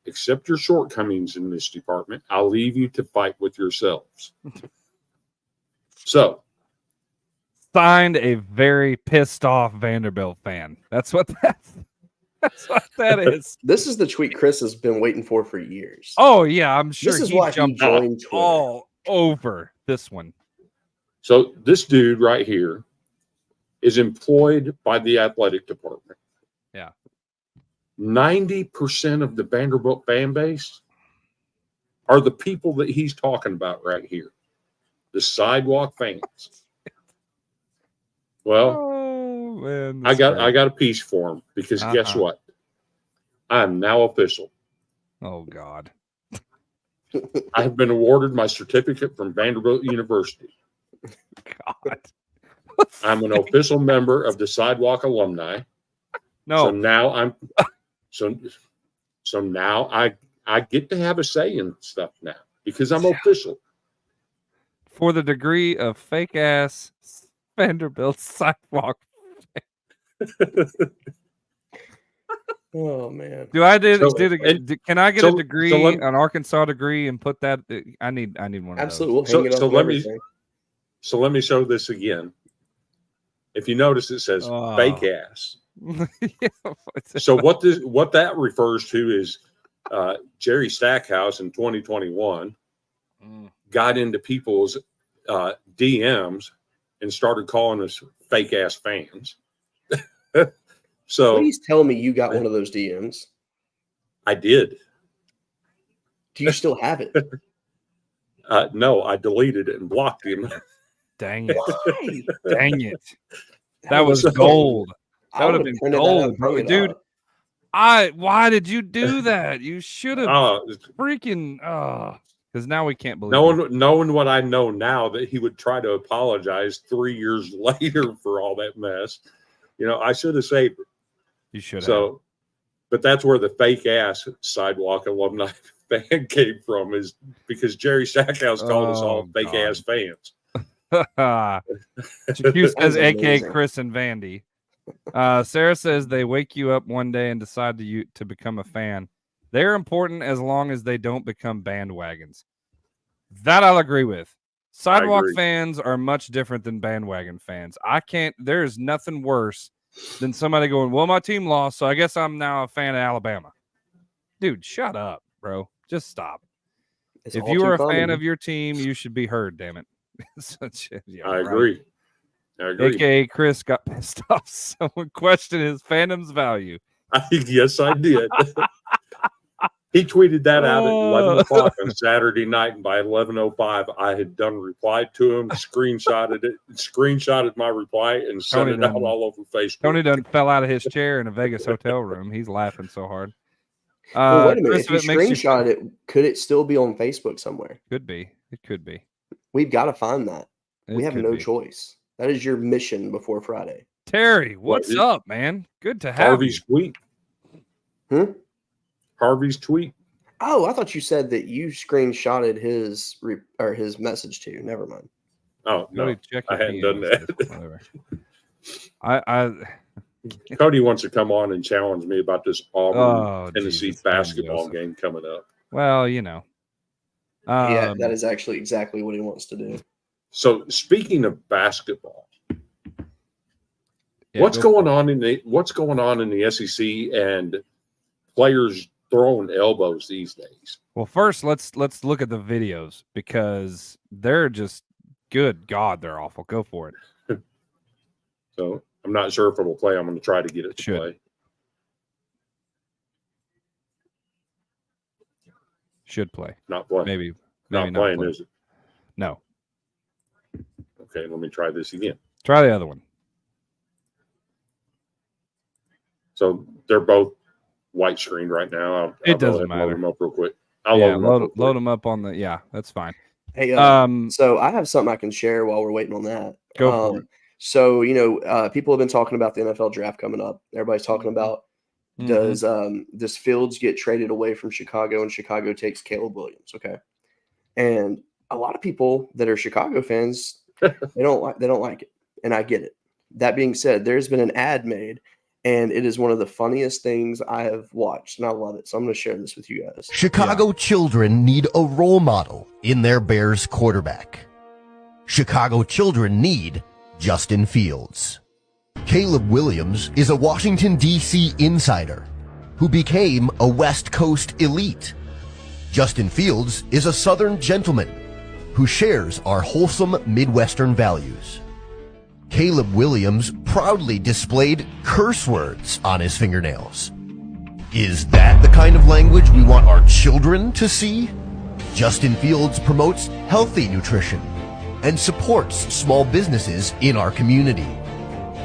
Accept your shortcomings in this department. I'll leave you to fight with yourselves. So, signed a very pissed off Vanderbilt fan. That's what that is. This is the tweet Chris has been waiting for years. Oh yeah, I'm sure this is why he joined Twitter. All over this one. So this dude right here is employed by the athletic department. Yeah. 90% of the Vanderbilt fan base are the people that he's talking about right here. The Sidewalk fans. Well, man, I got a piece for him because guess what? I'm now official. Oh God. I have been awarded my certificate from Vanderbilt University. God. I'm an official member of the Sidewalk alumni. No. So now I'm so now I get to have a say in stuff now because I'm official. For the degree of fake ass Vanderbilt Sidewalk. Oh man. Can I get a degree, an Arkansas degree, and put that? I need one of those. Absolutely. So let me show this again. If you notice, it says fake ass. So what that refers to is Jerry Stackhouse in 2021 got into people's DMs and started calling us fake ass fans. So please tell me you got one of those DMs. I did. Do you still have it? No, I deleted it and blocked him. Dang it. Dang it. That was gold. That would have been gold, bro. Dude, why did you do that? You should have freaking because now we can't believe knowing what I know now that he would try to apologize 3 years later for all that mess. You know, I should have saved it. You should have. So, but that's where the fake ass Sidewalk alumni fan came from, is because Jerry Stackhouse called us all fake ass fans. Q says, "A.K.A. Chris and Vandy." Sarah says they wake you up one day and decide to become a fan. They're important as long as they don't become bandwagons. That I'll agree with. Sidewalk fans are much different than bandwagon fans. There is nothing worse than somebody going, well, my team lost, so I guess I'm now a fan of Alabama. Dude, shut up, bro. Just stop. If you are a fan of your team, you should be heard, damn it. I agree. AKA Chris got pissed off. Someone questioned his fandom's value. Yes, I did. He tweeted that out at 11 o'clock on Saturday night, and by 11:05, I had done replied to him, screenshotted my reply, and sent it out all over Facebook. Tony done fell out of his chair in a Vegas hotel room. He's laughing so hard. Well, wait a minute. If you screenshot it, could it still be on Facebook somewhere? Could be. It could be. We've got to find that. We have no choice. That is your mission before Friday. Terry, what's up, man? Good to have Harvey's tweet. Harvey's tweet. Oh, I thought you said that you screenshotted his message too. Never mind. Oh no, I hadn't done that. Cody wants to come on and challenge me about this Auburn Tennessee basketball game coming up. Well, you know. Yeah, that is actually exactly what he wants to do. So speaking of basketball, what's going on in the SEC and players throwing elbows these days. Well, first let's look at the videos because they're just good. God, they're awful. Go for it. So I'm not sure if it will play. I'm going to try to get it to play. Should play. Not play. Maybe not not playing, play. is it? No. Okay, let me try this again. Try the other one. So they're both white screened right now. It doesn't matter. Load them up real quick. I'll load them up on the. Yeah, that's fine. Hey, so I have something I can share while we're waiting on that. Go for it. So, people have been talking about the NFL draft coming up. Everybody's talking about does Fields get traded away from Chicago and Chicago takes Caleb Williams? Okay. And a lot of people that are Chicago fans, they don't like it. And I get it. That being said, there's been an ad made, and it is one of the funniest things I have watched, and I love it. So I'm going to share this with you guys. Chicago children need a role model in their Bears quarterback. Chicago children need Justin Fields. Caleb Williams is a Washington, D.C. insider who became a West Coast elite. Justin Fields is a Southern gentleman who shares our wholesome Midwestern values. Caleb Williams proudly displayed curse words on his fingernails. Is that the kind of language we want our children to see? Justin Fields promotes healthy nutrition and supports small businesses in our community.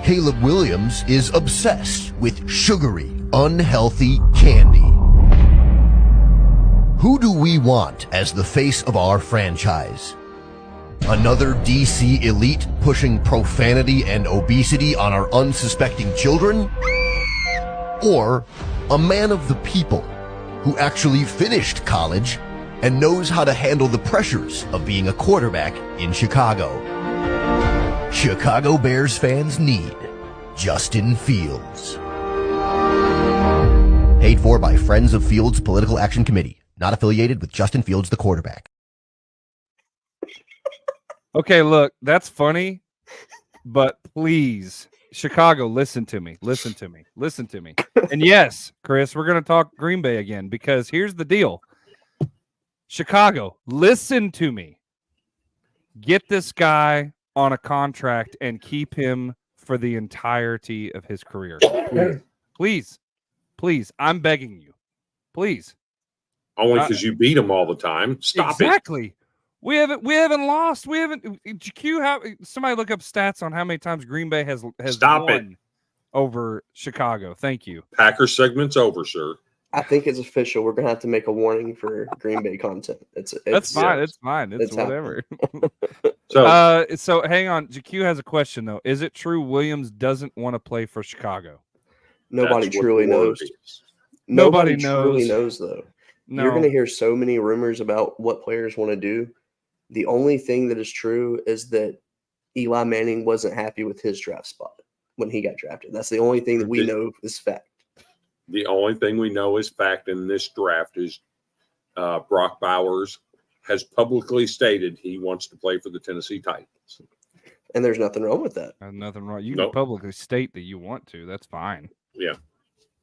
Caleb Williams is obsessed with sugary, unhealthy candy. Who do we want as the face of our franchise? Another DC elite pushing profanity and obesity on our unsuspecting children? Or a man of the people who actually finished college and knows how to handle the pressures of being a quarterback in Chicago? Chicago Bears fans need Justin Fields. Paid for by Friends of Fields Political Action Committee. Not affiliated with Justin Fields, the quarterback. Okay, look, that's funny, but please, Chicago, listen to me. Listen to me. Listen to me. And yes, Chris, we're going to talk Green Bay again because here's the deal. Chicago, listen to me. Get this guy on a contract and keep him for the entirety of his career. Please. I'm begging you. Please. Only because you beat him all the time. Stop it. Exactly. We haven't lost. We haven't. Somebody look up stats on how many times Green Bay has won over Chicago. Thank you. Packers segment's over, sir. I think it's official. We're gonna have to make a warning for Green Bay content. That's fine. It's fine. It's whatever. So hang on. JQ has a question though. Is it true Williams doesn't want to play for Chicago? Nobody truly knows. Nobody truly knows though. No. You're gonna hear so many rumors about what players want to do. The only thing that is true is that Eli Manning wasn't happy with his draft spot when he got drafted. That's the only thing that we know is fact. The only thing we know is fact in this draft is Brock Bowers has publicly stated he wants to play for the Tennessee Titans. And there's nothing wrong with that. There's nothing wrong. You can publicly state that you want to. That's fine. Yeah.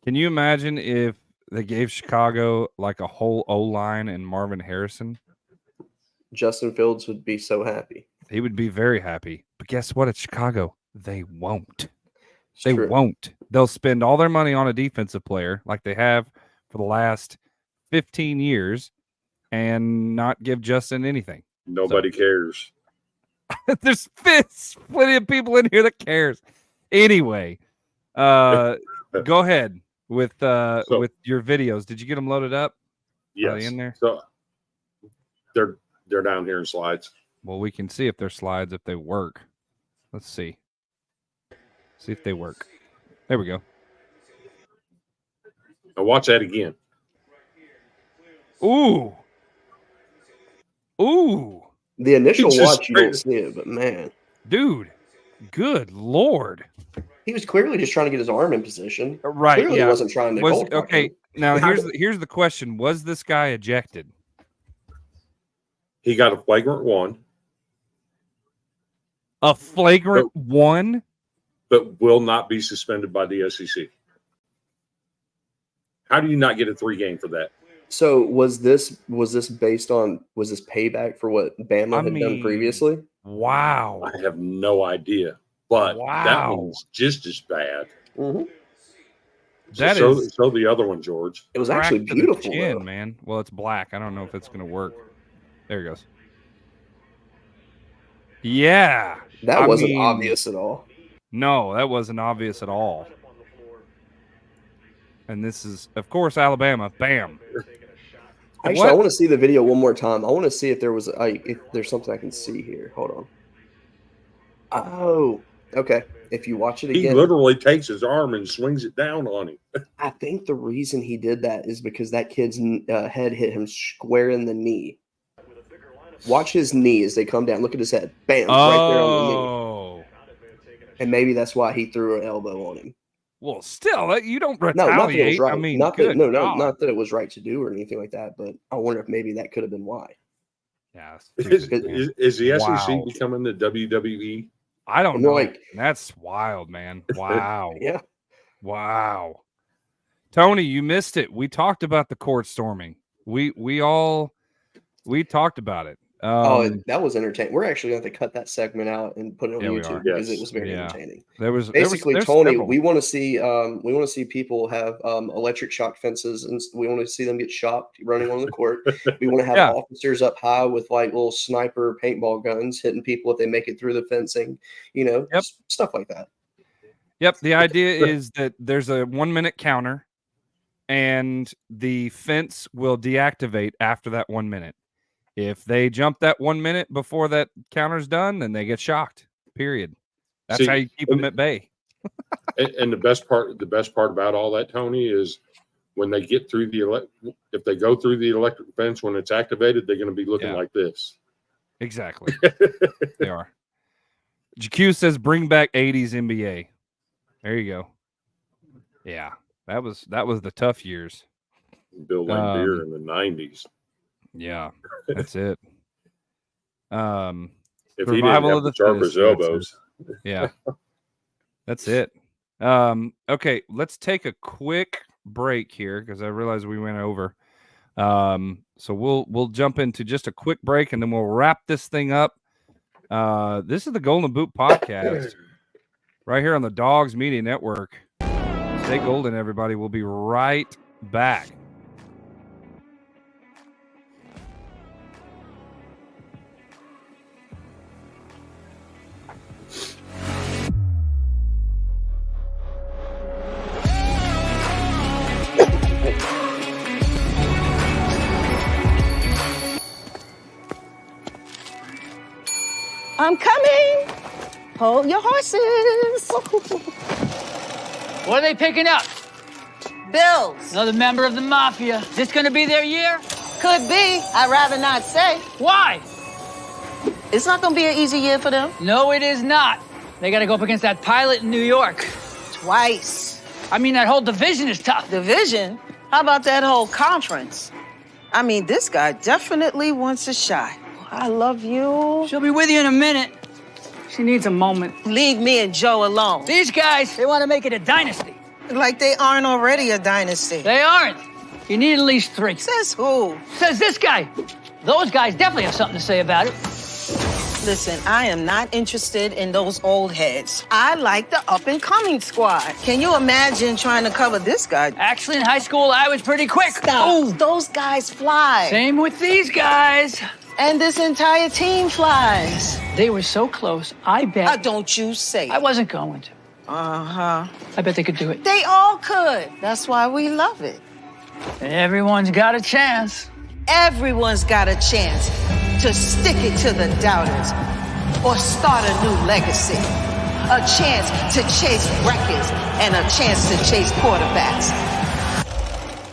Can you imagine if they gave Chicago like a whole O-line and Marvin Harrison? Justin Fields would be so happy. He would be very happy. But guess what? At Chicago, they won't. They true. won't. They'll spend all their money on a defensive player like they have for the last 15 years and not give Justin anything. Nobody cares. There's plenty of people in here that cares. Anyway, go ahead with your videos. Did you get them loaded up? Yes. Are they in there? So they're down here in slides. Well, we can see if they're slides, if they work. Let's see. See if they work. There we go. Now watch that again. Ooh. The initial watch, you don't see it, but man. Dude, good Lord. He was clearly just trying to get his arm in position. Right. Clearly yeah. wasn't trying to cold block him. Now here's the question. Was this guy ejected? He got a flagrant one. A flagrant one? But will not be suspended by the SEC. How do you not get a 3-game for that? So was this payback for what Bama had done previously? Wow. I have no idea, but that Wow. one's just as bad. Mm-hmm. So the other one, George. It was actually beautiful, chin, though. man. Well, it's black. I don't know if it's going to work. There it goes. Yeah. That wasn't obvious at all. No, that wasn't obvious at all. And this is, of course, Alabama. Bam. Actually, I want to see the video one more time. I want to see if there's something I can see here. Hold on. Oh, okay. If you watch it again, he literally takes his arm and swings it down on him. I think the reason he did that is because that kid's head hit him square in the knee. Watch his knee as they come down. Look at his head. Bam! Right there on the knee. And maybe that's why he threw an elbow on him. Well, still, you don't retaliate. No, not that it was right. I mean, not that it was right to do or anything like that. But I wonder if maybe that could have been why. Yeah. Is the SEC becoming the WWE? I don't know. That's wild, man. Wow. Yeah. Wow. Tony, you missed it. We talked about the court storming. We talked about it. That was entertaining. We're actually going to cut that segment out and put it on YouTube because it was very entertaining. There's Tony, several. we want to see people have electric shock fences, and we want to see them get shocked running on the court. We want to have officers up high with like little sniper paintball guns hitting people if they make it through the fencing, stuff like that. Yep. The idea is that there's a 1-minute counter and the fence will deactivate after that 1 minute. If they jump that 1 minute before that counter's done, then they get shocked. Period. That's how you keep them at bay. And the best part about all that, Tony, is when they get through if they go through the electric fence when it's activated, they're going to be looking like this. Exactly. They are. GQ says, "Bring back 80s NBA." There you go. Yeah, that was the tough years. Bill Laimbeer in the 90s. Yeah, that's it. If he didn't have the sharpest elbows. Yeah, that's it. Okay, let's take a quick break here because I realize we went over. So we'll jump into just a quick break and then we'll wrap this thing up. This is the Golden Boot Podcast right here on the Dogs Media Network. Stay golden, everybody. We'll be right back. I'm coming. Hold your horses. What are they picking up? Bills. Another member of the mafia. Is this going to be their year? Could be. I'd rather not say. Why? It's not going to be an easy year for them. No, it is not. They got to go up against that pilot in New York. Twice. I mean, that whole division is tough. Division? How about that whole conference? I mean, this guy definitely wants a shot. I love you. She'll be with you in a minute. She needs a moment. Leave me and Joe alone. These guys, they want to make it a dynasty. Like they aren't already a dynasty. They aren't. You need at least 3. Says who? Says this guy. Those guys definitely have something to say about it. Listen, I am not interested in those old heads. I like the up-and-coming squad. Can you imagine trying to cover this guy? Actually, in high school, I was pretty quick. Stop. Ooh. Those guys fly. Same with these guys. And this entire team flies. They were so close, I bet. Don't you say it. I wasn't going to. Uh-huh. I bet they could do it. They all could. That's why we love it. Everyone's got a chance. Everyone's got a chance to stick it to the doubters or start a new legacy. A chance to chase records and a chance to chase quarterbacks.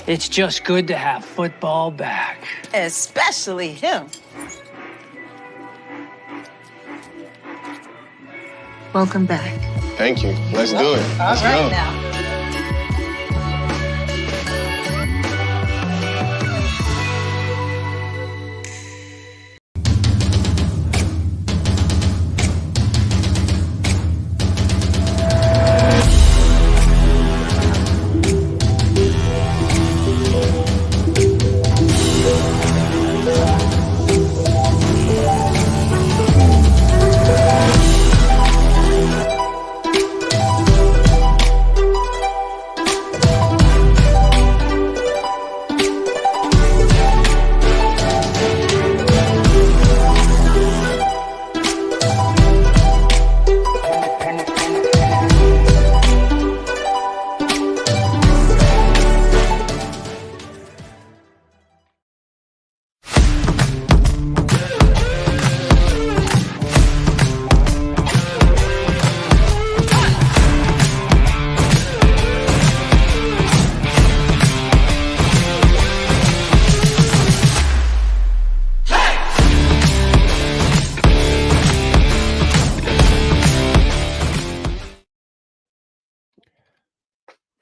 It's just good to have football back. Especially him. Welcome back. Thank you. Let's do it. All Let's right go. now.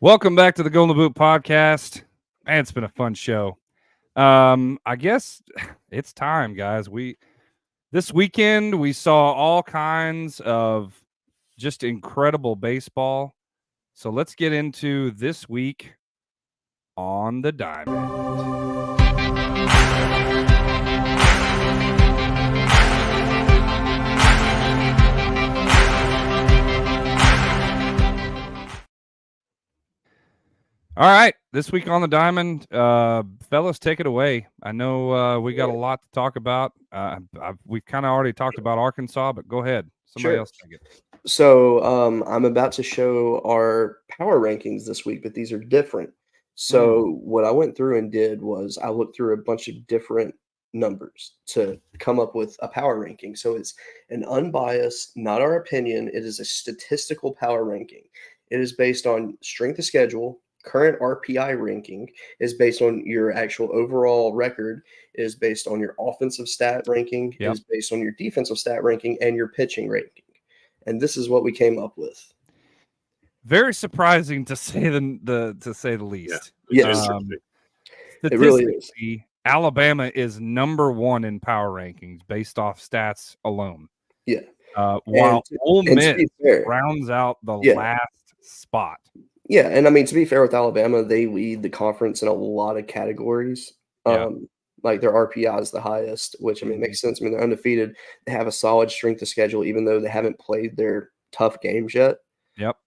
Welcome back to the Golden Boot Podcast. Man, it's been a fun show. I guess it's time, guys. This weekend we saw all kinds of just incredible baseball. So let's get into this week on the Diamond. All right, this week on the Diamond, fellas, take it away. I know we got a lot to talk about. We've kind of already talked about Arkansas, but go ahead. Somebody else take it. So I'm about to show our power rankings this week, but these are different. So what I went through and did was I looked through a bunch of different numbers to come up with a power ranking. So it's an unbiased, not our opinion. It is a statistical power ranking. It is based on strength of schedule. Current RPI ranking is based on your actual overall record, is based on your offensive stat ranking, is based on your defensive stat ranking, and your pitching ranking. And this is what we came up with. Very surprising to say the least. Yes. It really is. Alabama is number 1 in power rankings based off stats alone. Yeah. While Ole Miss rounds out the last spot. Yeah, and I mean, to be fair with Alabama, they lead the conference in a lot of categories. Like their RPI is the highest, which I mean makes sense. I mean, they're undefeated. They have a solid strength of schedule, even though they haven't played their tough games yet. Yep.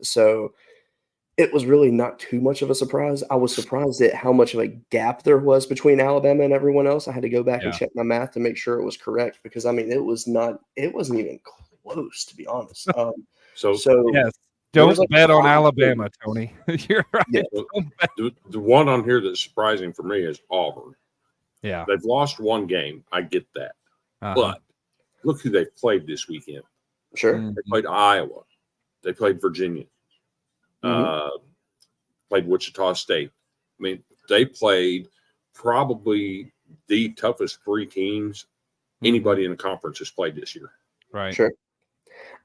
So it was really not too much of a surprise. I was surprised at how much of a gap there was between Alabama and everyone else. I had to go back and check my math to make sure it was correct because I mean, it wasn't even close, to be honest. So yes. Don't bet on Alabama, Tony. You're right. Yeah. The one on here that's surprising for me is Auburn. Yeah. They've lost one game. I get that. But look who they played this weekend. Sure. They played Iowa. They played Virginia. Played Wichita State. I mean, they played probably the toughest 3 teams anybody in the conference has played this year. Right. Sure.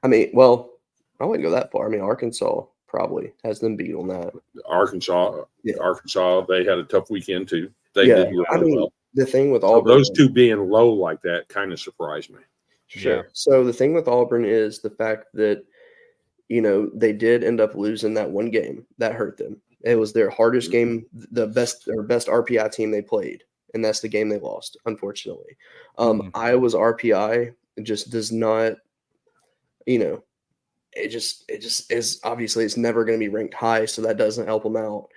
I mean, well, I wouldn't go that far. I mean, Arkansas probably has them beat on that. Arkansas, they had a tough weekend too. They did really well. The thing with Auburn, those two being low like that kind of surprised me. Sure. Yeah. So the thing with Auburn is the fact that, you know, they did end up losing that one game. That hurt them. It was their hardest game, the best RPI team they played, and that's the game they lost, unfortunately. Iowa's RPI just does not, you know, it just is obviously it's never going to be ranked high, so that doesn't help them out.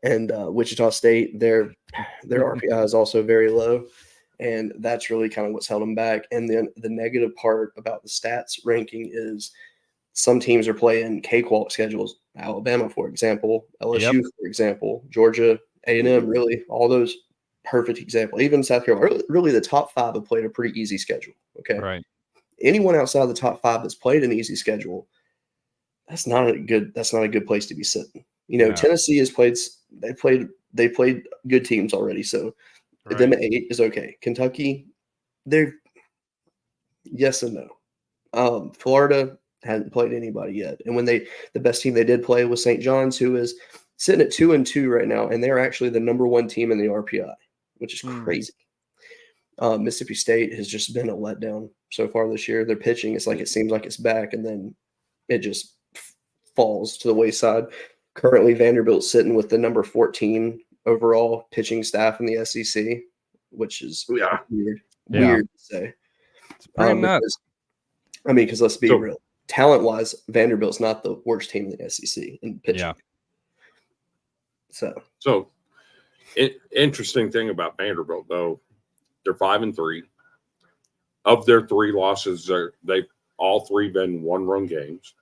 And Wichita State, their RPI is also very low, and that's really kind of what's held them back. And then the negative part about the stats ranking is some teams are playing cakewalk schedules. Alabama, for example, LSU, for example, Georgia, A&M, really all those perfect examples. Even South Carolina, really the top 5 have played a pretty easy schedule. Okay, right. Anyone outside of the top 5 that's played an easy schedule, that's not a good place to be sitting. You know, Tennessee has played. They played good teams already, so them at 8 is okay. Kentucky, they're yes and no. Florida hadn't played anybody yet, and when the best team they did play was St. John's, who is sitting at 2-2 right now, and they're actually the number 1 team in the RPI, which is crazy. Mississippi State has just been a letdown so far this year. Their pitching, it's like it seems like it's back, and then it just falls to the wayside. Currently, Vanderbilt's sitting with the number 14 overall pitching staff in the SEC, which is weird to say. It's pretty nuts. Because let's be real. Talent-wise, Vanderbilt's not the worst team in the SEC in pitching. Yeah. So interesting thing about Vanderbilt, though, they're 5-3. Of their 3 losses, they've all 3 been 1-run games.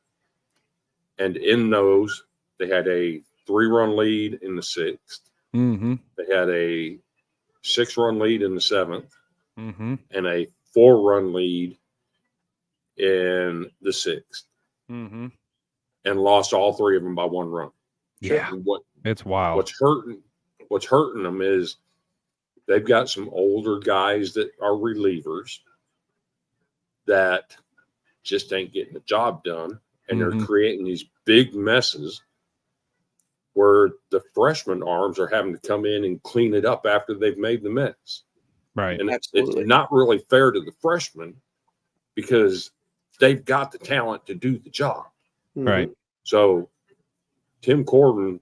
And in those, they had a 3-run lead in the 6th. Mm-hmm. They had a 6-run lead in the 7th. Mm-hmm. And a 4-run lead in the 6th. Mm-hmm. And lost all 3 of them by 1 run. Yeah. It's wild. What's hurting them is they've got some older guys that are relievers that just ain't getting the job done. And they're creating these big messes where the freshman arms are having to come in and clean it up after they've made the mess. Right. And it's not really fair to the freshmen because they've got the talent to do the job. Right. So Tim Corbin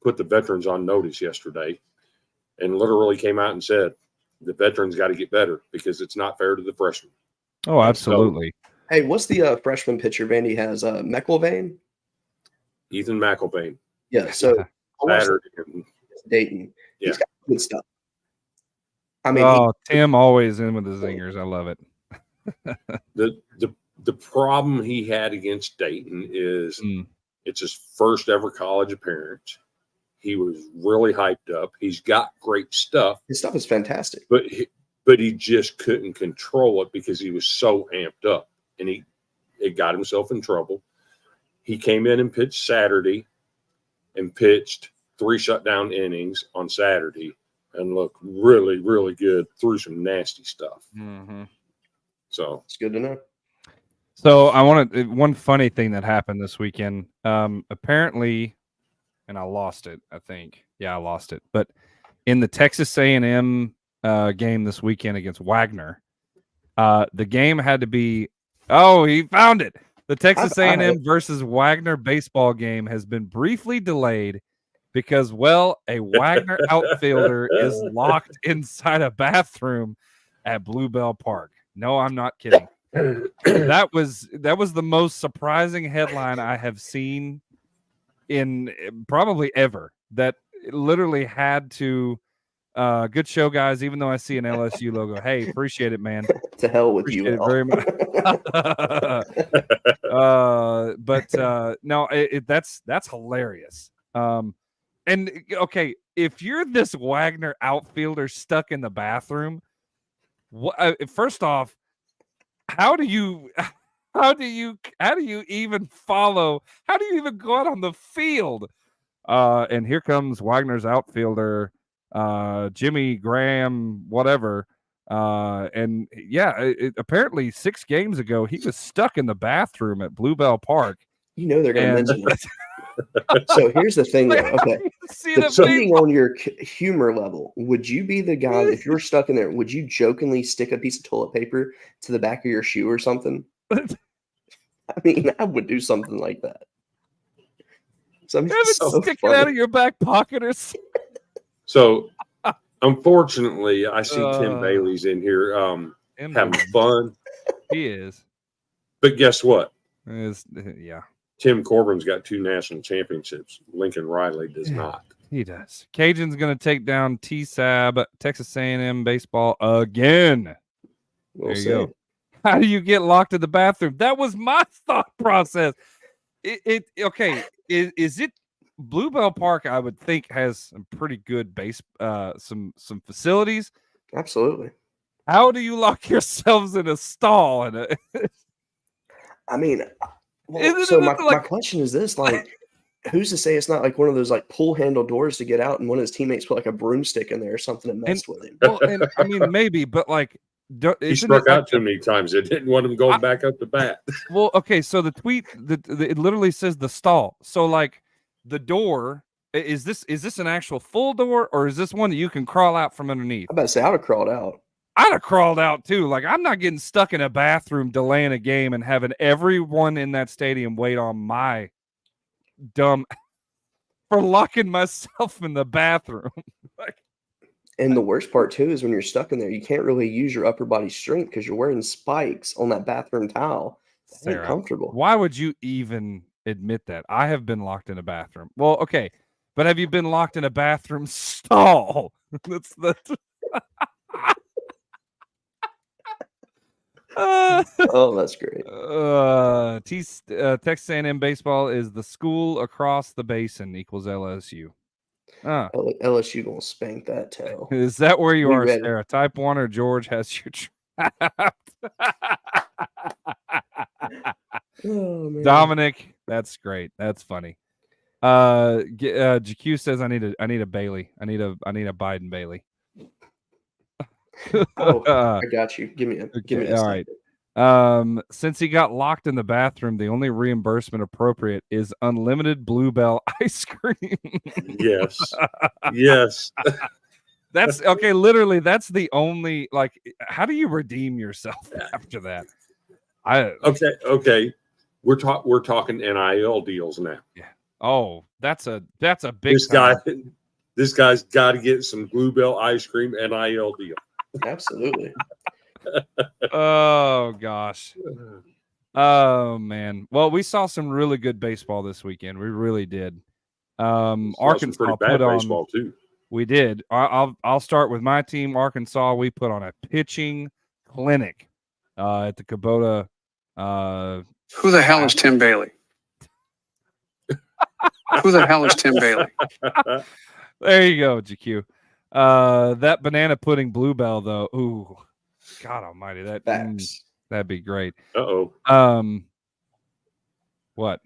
put the veterans on notice yesterday and literally came out and said, the veterans got to get better because it's not fair to the freshmen. Oh, absolutely. So, hey, what's the freshman pitcher Vandy has? McIlvain? Ethan McIlvain. Yeah, so Saturday. Dayton. Yeah. He's got good stuff. I mean, Tim always in with the zingers. I love it. The problem he had against Dayton is it's his first ever college appearance. He was really hyped up. He's got great stuff. His stuff is fantastic. But he just couldn't control it because he was so amped up, and it got himself in trouble. He came in and pitched Saturday and pitched 3 shutdown innings on Saturday and looked really, really good through some nasty stuff. So it's good to know. So I wanted one funny thing that happened this weekend. Apparently, and I lost it. I think, I lost it. But in the Texas A&M game this weekend against Wagner, the game had to be. Oh, he found it. The Texas A&M versus Wagner baseball game has been briefly delayed because, a Wagner outfielder is locked inside a bathroom at Bluebell Park. No, I'm not kidding. That was the most surprising headline I have seen in probably ever. That literally had to. Good show, guys. Even though I see an LSU logo, hey, appreciate it, man. To hell with appreciate you, it very much. No, that's hilarious. And okay, if you're this Wagner outfielder stuck in the bathroom, first off, how do you even follow? How do you even go out on the field? And here comes Wagner's outfielder, Jimmy Graham, whatever. Apparently 6 games ago he was stuck in the bathroom at Bluebell Park. You know they're going to mention it. So here's the thing, though. Okay, depending on your humor level, would you be the guy if you're stuck in there? Would you jokingly stick a piece of toilet paper to the back of your shoe or something? I mean, I would do something like that. Have it sticking out of your back pocket or something. So, unfortunately, I see Tim Bailey's in here having fun. He is. But guess what? Yeah. Tim Corbin's got 2 national championships. Lincoln Riley does not. He does. Cajun's going to take down TSAB, Texas A&M baseball again. We'll see. Go. How do you get locked in the bathroom? That was my thought process. Okay. Is it Bluebell Park? I would think has some pretty good some facilities. Absolutely. How do you lock yourselves in a stall? I mean, my question is this: like, who's to say it's not like one of those like pull handle doors to get out, and one of his teammates put like a broomstick in there or something and messed with him? Well, and I mean, maybe, but like, he struck out too many times. They didn't want him going back up the bat. Well, okay, so the tweet, it literally says the stall. So like, the door is this an actual full door, or is this one that you can crawl out from underneath? I'm about to say I'd have crawled out. I'd have crawled out too. Like, I'm not getting stuck in a bathroom delaying a game and having everyone in that stadium wait on my dumb for locking myself in the bathroom. Like, and the worst part too is when you're stuck in there, you can't really use your upper body strength because you're wearing spikes on that bathroom towel. It's ain't comfortable. Why would you even admit that? I have been locked in a bathroom. Well, okay, but have you been locked in a bathroom stall? That's that's great. Texas A&M baseball is the school across the basin equals LSU. LSU gonna spank that tail. Is that where you are, Sarah? Type 1 or George has you trapped? Oh, man. Dominic, that's great. That's funny. GQ says I need a Bailey. I need a Biden Bailey. I got you. Give me a all right. Since he got locked in the bathroom, the only reimbursement appropriate is unlimited Bluebell ice cream. Yes. Yes. That's okay. Literally, that's the only, like, how do you redeem yourself after that? Okay. We're talking NIL deals now. Yeah. Oh, that's a big This time. this guy's got to get some Bluebell ice cream NIL deal. Absolutely. Oh gosh. Oh man. Well, we saw some really good baseball this weekend. We really did. Arkansas pretty bad put on baseball too. We did. I'll start with my team, Arkansas. We put on a pitching clinic at the Kubota. Who the hell is Tim Bailey? Who the hell is Tim Bailey? There you go, GQ. That banana pudding Bluebell though. Ooh, God Almighty, that'd be great. What?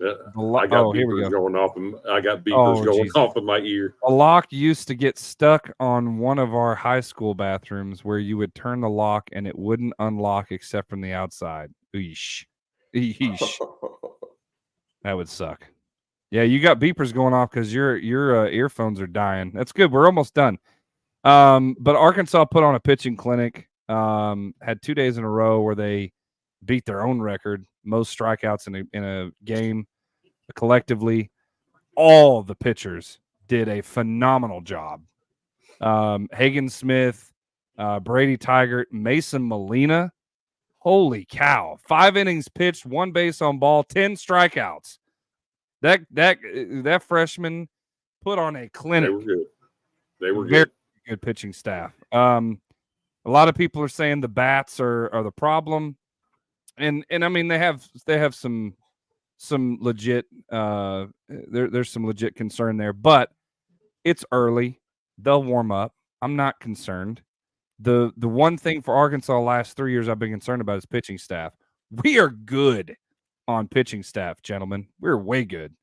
I got beepers going off. I got beepers going off in my ear. A lock used to get stuck on one of our high school bathrooms where you would turn the lock and it wouldn't unlock except from the outside. Eesh. Eesh. That would suck. Yeah, you got beepers going off because your earphones are dying. That's good. We're almost done. But Arkansas put on a pitching clinic. Had 2 days in a row where they beat their own record, most strikeouts in a game. Collectively, all the pitchers did a phenomenal job. Hagen Smith, Brady Tigert, Mason Molina. Holy cow. 5 innings pitched, 1 base on ball, 10 strikeouts. That freshman put on a clinic. They were good. They were Very good. good pitching staff. A lot of people are saying the bats are the problem. And I mean they have some legit there's some legit concern there, but it's early. They'll warm up. I'm not concerned. The one thing for Arkansas last 3 years I've been concerned about is pitching staff. We are good on pitching staff, gentlemen. We're way good.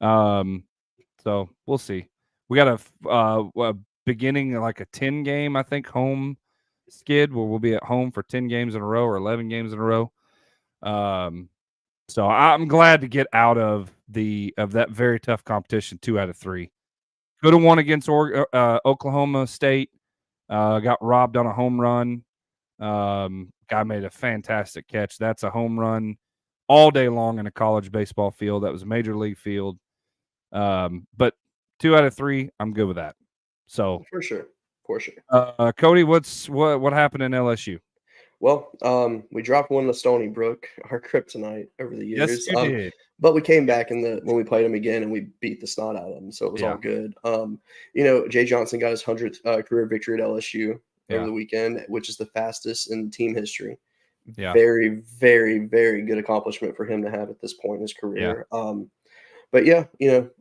So we'll see. We got a beginning like a 10 game, I think, home skid where we'll be at home for 10 games in a row or 11 games in a row. So I'm glad to get out of that very tough competition. 2 out of 3. Could have won against Oklahoma State. Got robbed on a home run. Guy made a fantastic catch. That's a home run all day long in a college baseball field. That was a major league field. But 2 out of 3, I'm good with that. So for sure. Cody, what happened in LSU? Well, we dropped one to Stony Brook, our kryptonite over the years. Yes, you did. But we came back when we played them again, and we beat the snot out of them, so it was all good. Jay Johnson got his 100th career victory at LSU over the weekend, which is the fastest in team history. Yeah, very, very, very good accomplishment for him to have at this point in his career. Yeah. But yeah,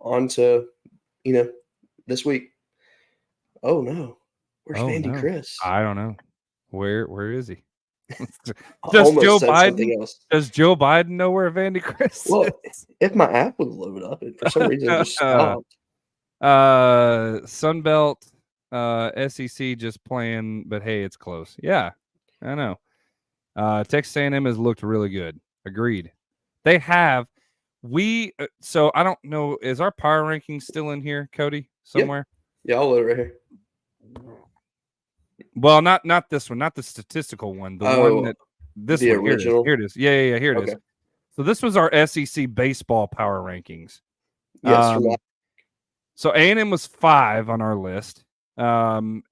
on to this week. Oh no, where's Vandy Chris? I don't know. Where is he? Does Joe Biden know where Vandy Chris is? If my app was loaded up, it for some reason it just stopped. Sunbelt, SEC just playing, but hey, it's close. Yeah, I know. Texas A&M has looked really good. Agreed. They have. So I don't know. Is our power ranking still in here, Cody? Somewhere? Yeah, I'll load it right here. Well, not this one, not the statistical one. The one that this the one. Original. Here it is. Yeah. Here it is. So this was our SEC baseball power rankings. Yes. So A&M was 5 on our list, and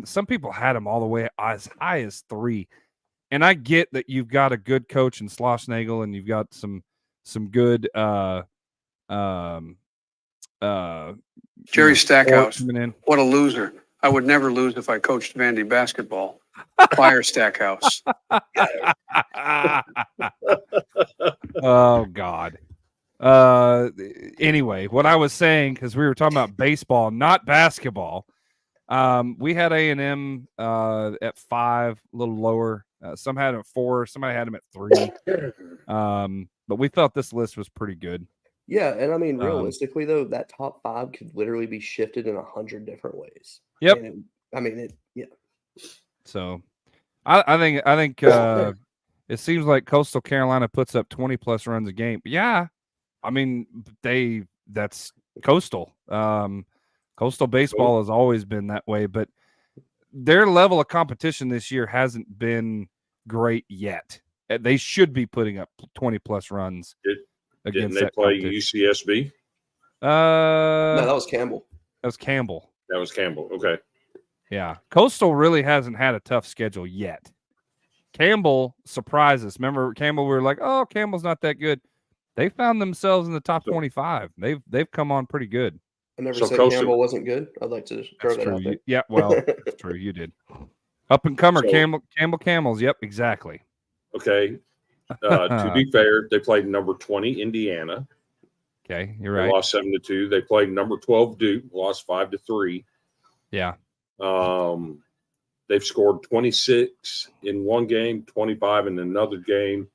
some people had them all the way as high as 3. And I get that you've got a good coach in Schlossnagle, and you've got some good Jerry Stackhouse. What a loser. I would never lose if I coached Vandy basketball. Fire Stackhouse. Oh, God. Anyway, what I was saying, because we were talking about baseball, not basketball, we had A&M at 5, a little lower. Some had them at 4. Somebody had them at 3. But we thought this list was pretty good. Yeah, and I mean, realistically, though, that top 5 could literally be shifted in 100 different ways. Yep. And yeah. So, I think it seems like Coastal Carolina puts up 20+ runs a game. Yeah, I mean that's Coastal. Coastal baseball has always been that way, but their level of competition this year hasn't been great yet. They should be putting up 20+ runs. Didn't they play UCSB? No, that was Campbell. That was Campbell. Okay. Yeah. Coastal really hasn't had a tough schedule yet. Campbell surprised us. Remember Campbell, we were like, oh, Campbell's not that good. They found themselves in the top 25. They've come on pretty good. I never said Coastal, Campbell wasn't good. I'd like to throw that out there. Yeah, well, that's true. You did. Up and comer, Camels. Yep, exactly. Okay. To be fair, they played number 20 Indiana. Okay, you're right. They lost 7-2. They played number 12 Duke, lost 5-3. Yeah. They've scored 26 in one game, 25 in another game.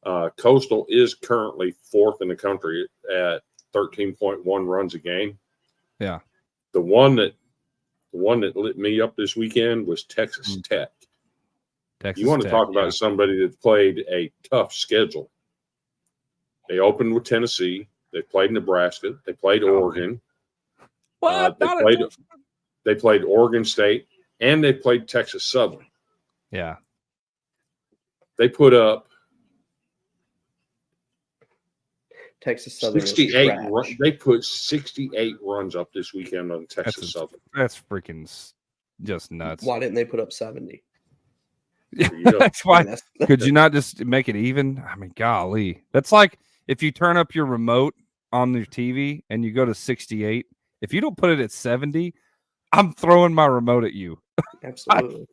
Coastal is currently 4th in the country at 13.1 runs a game. Yeah. The one that lit me up this weekend was Texas Tech. You want to talk about somebody that played a tough schedule. They opened with Tennessee. They played Nebraska. They played Oregon. They played Oregon State, and they played Texas Southern. Yeah. They put up Texas Southern 68. They put 68 runs up this weekend on Texas Southern. That's freaking just nuts. Why didn't they put up 70? That's why. Could you not just make it even? I mean, golly, that's like if you turn up your remote on your TV and you go to 68. If you don't put it at 70, I'm throwing my remote at you. Absolutely.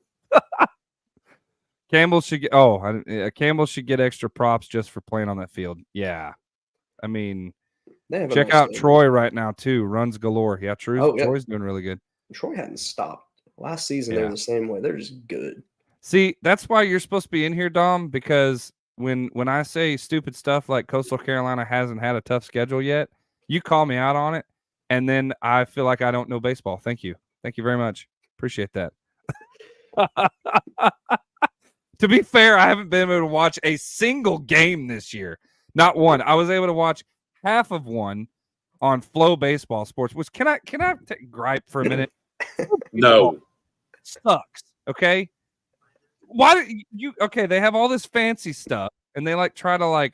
Campbell should get. Campbell should get extra props just for playing on that field. Yeah, I mean, check out Troy right now too. Runs galore. Yeah, Troy's doing really good. Troy hadn't stopped last season. They're the same way. They're just good. See, that's why you're supposed to be in here, Dom. Because when I say stupid stuff like Coastal Carolina hasn't had a tough schedule yet, you call me out on it, and then I feel like I don't know baseball. Thank you very much. Appreciate that. To be fair, I haven't been able to watch a single game this year. Not one. I was able to watch half of one on Flow Baseball Sports. Which can I gripe for a minute? No, it sucks. Okay. Why do you? Okay, they have all this fancy stuff, and they try to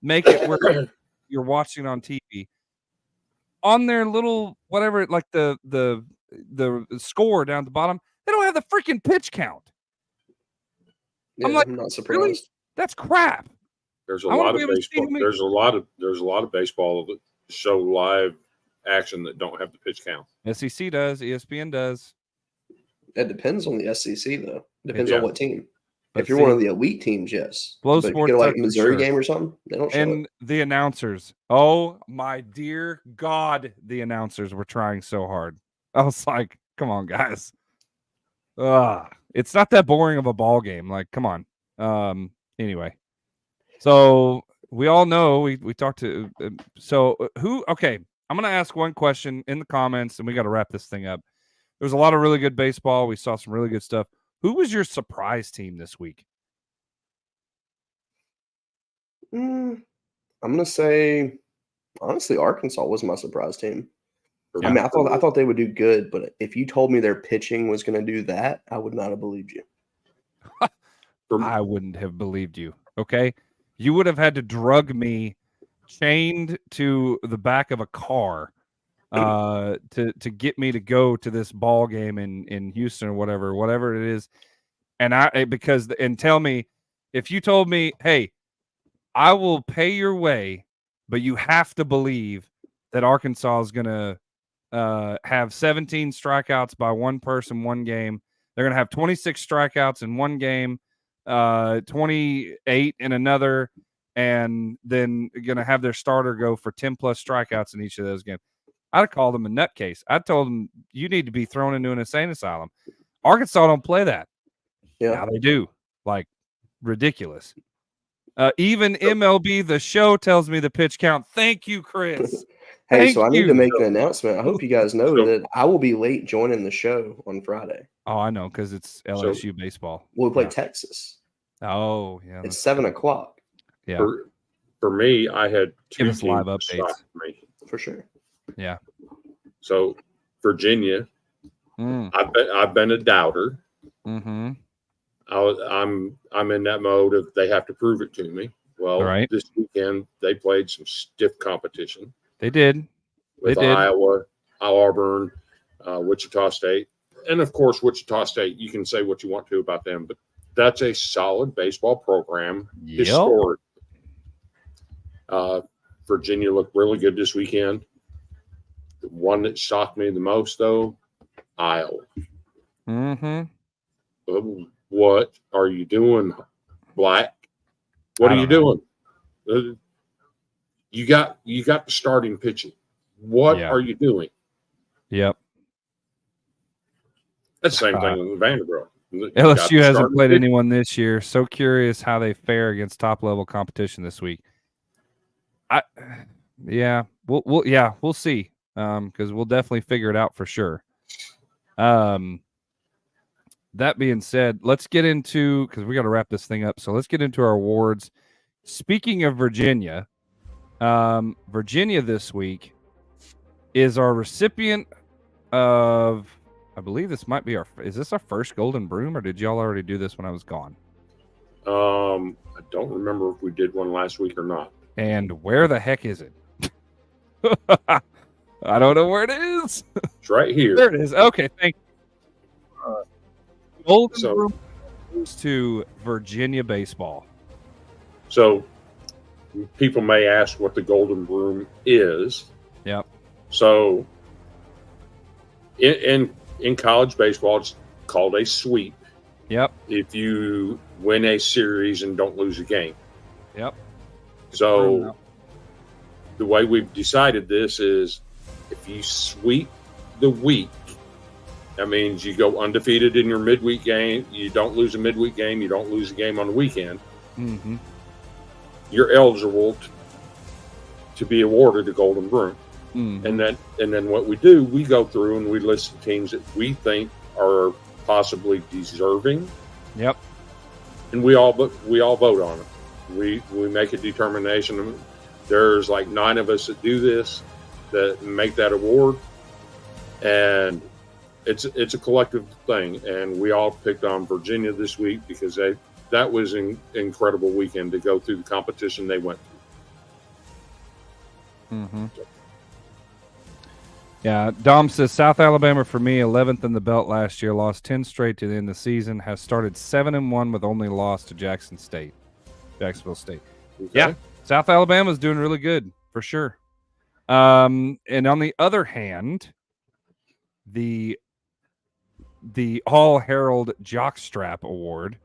make it where you're watching on TV. On their little whatever, like the score down at the bottom, they don't have the freaking pitch count. Yeah, I'm not surprised. Really? That's crap. There's a lot of baseball. There's a lot of baseball that show live action that don't have the pitch count. SEC does. ESPN does. It depends on the SEC though. Depends on what team. If you're one of the elite teams, yes. Flow but Sports, you get Missouri game or something, they don't show and it. The announcers. Oh my dear God, the announcers were trying so hard. I was like, come on, guys. It's not that boring of a ball game. Come on. Anyway, so we all know we talked to. Okay, I'm gonna ask one question in the comments, and we got to wrap this thing up. There was a lot of really good baseball. We saw some really good stuff. Who was your surprise team this week? I'm gonna say, honestly, Arkansas was my surprise team. Yeah. I mean, I thought they would do good, but if you told me their pitching was going to do that, I would not have believed you. I wouldn't have believed you. Okay, you would have had to drug me chained to the back of a car to get me to go to this ball game in Houston or whatever it is, and tell me, if you told me, hey, I will pay your way, but you have to believe that Arkansas is gonna have 17 strikeouts by one person one game. They're gonna have 26 strikeouts in one game, 28 in another, and then gonna have their starter go for 10+ strikeouts in each of those games. I'd have called them a nutcase. I told them you need to be thrown into an insane asylum. Arkansas don't play that. Yeah, now they do. Ridiculous. Even MLB The Show tells me the pitch count. Thank you, Chris. Hey, Thank so I need you. to make an announcement. I hope you guys know that I will be late joining the show on Friday. Oh, I know, because it's LSU baseball. We'll play Texas. Oh, yeah. It's 7:00. Yeah. For me, I had two Give us live teams updates. shock me. For sure. Yeah. So Virginia, I've been a doubter. Mm-hmm. I'm in that mode of they have to prove it to me. Well, this weekend they played some stiff competition. They did. With Iowa, Auburn, Wichita State. And of course, Wichita State, you can say what you want to about them, but that's a solid baseball program. Historic. Virginia looked really good this weekend. The one that shocked me the most, though, Iowa. Mm-hmm. What are you doing, Black? What are you doing? You got the starting pitching. What are you doing? Yep. That's the same thing with Vanderbilt. LSU hasn't played anyone this year. So curious how they fare against top level competition this week. We'll see. Because we'll definitely figure it out for sure. That being said, let's get into, because we got to wrap this thing up. So let's get into our awards. Speaking of Virginia, Virginia this week is our recipient of, I believe this might be is this our first Golden Broom, or did y'all already do this when I was gone? I don't remember if we did one last week or not. And where the heck is it? I don't know where it is. It's right here. There it is. Okay, thank you. Golden Broom goes to Virginia baseball. So people may ask what the Golden Broom is. Yep. So in college baseball, it's called a sweep. Yep. If you win a series and don't lose a game. Yep. So the way we've decided this is if you sweep the week, that means you go undefeated in your midweek game. You don't lose a midweek game. You don't lose a game on the weekend. Mm-hmm. You're eligible to be awarded a Golden Broom. Mm-hmm. And then what we do, we go through and we list the teams that we think are possibly deserving. Yep. And we all vote on it. We make a determination. There's like 9 of us that do this, that make that award, and it's a collective thing. And we all picked on Virginia this week because that was an incredible weekend to go through the competition they went through. Mm-hmm. Yeah, Dom says South Alabama for me, 11th in the belt last year, lost 10 straight to the end of the season, has started 7-1 with only loss to Jacksonville State. Okay. Yeah, South Alabama is doing really good for sure. And on the other hand, the All Herald Jockstrap Award,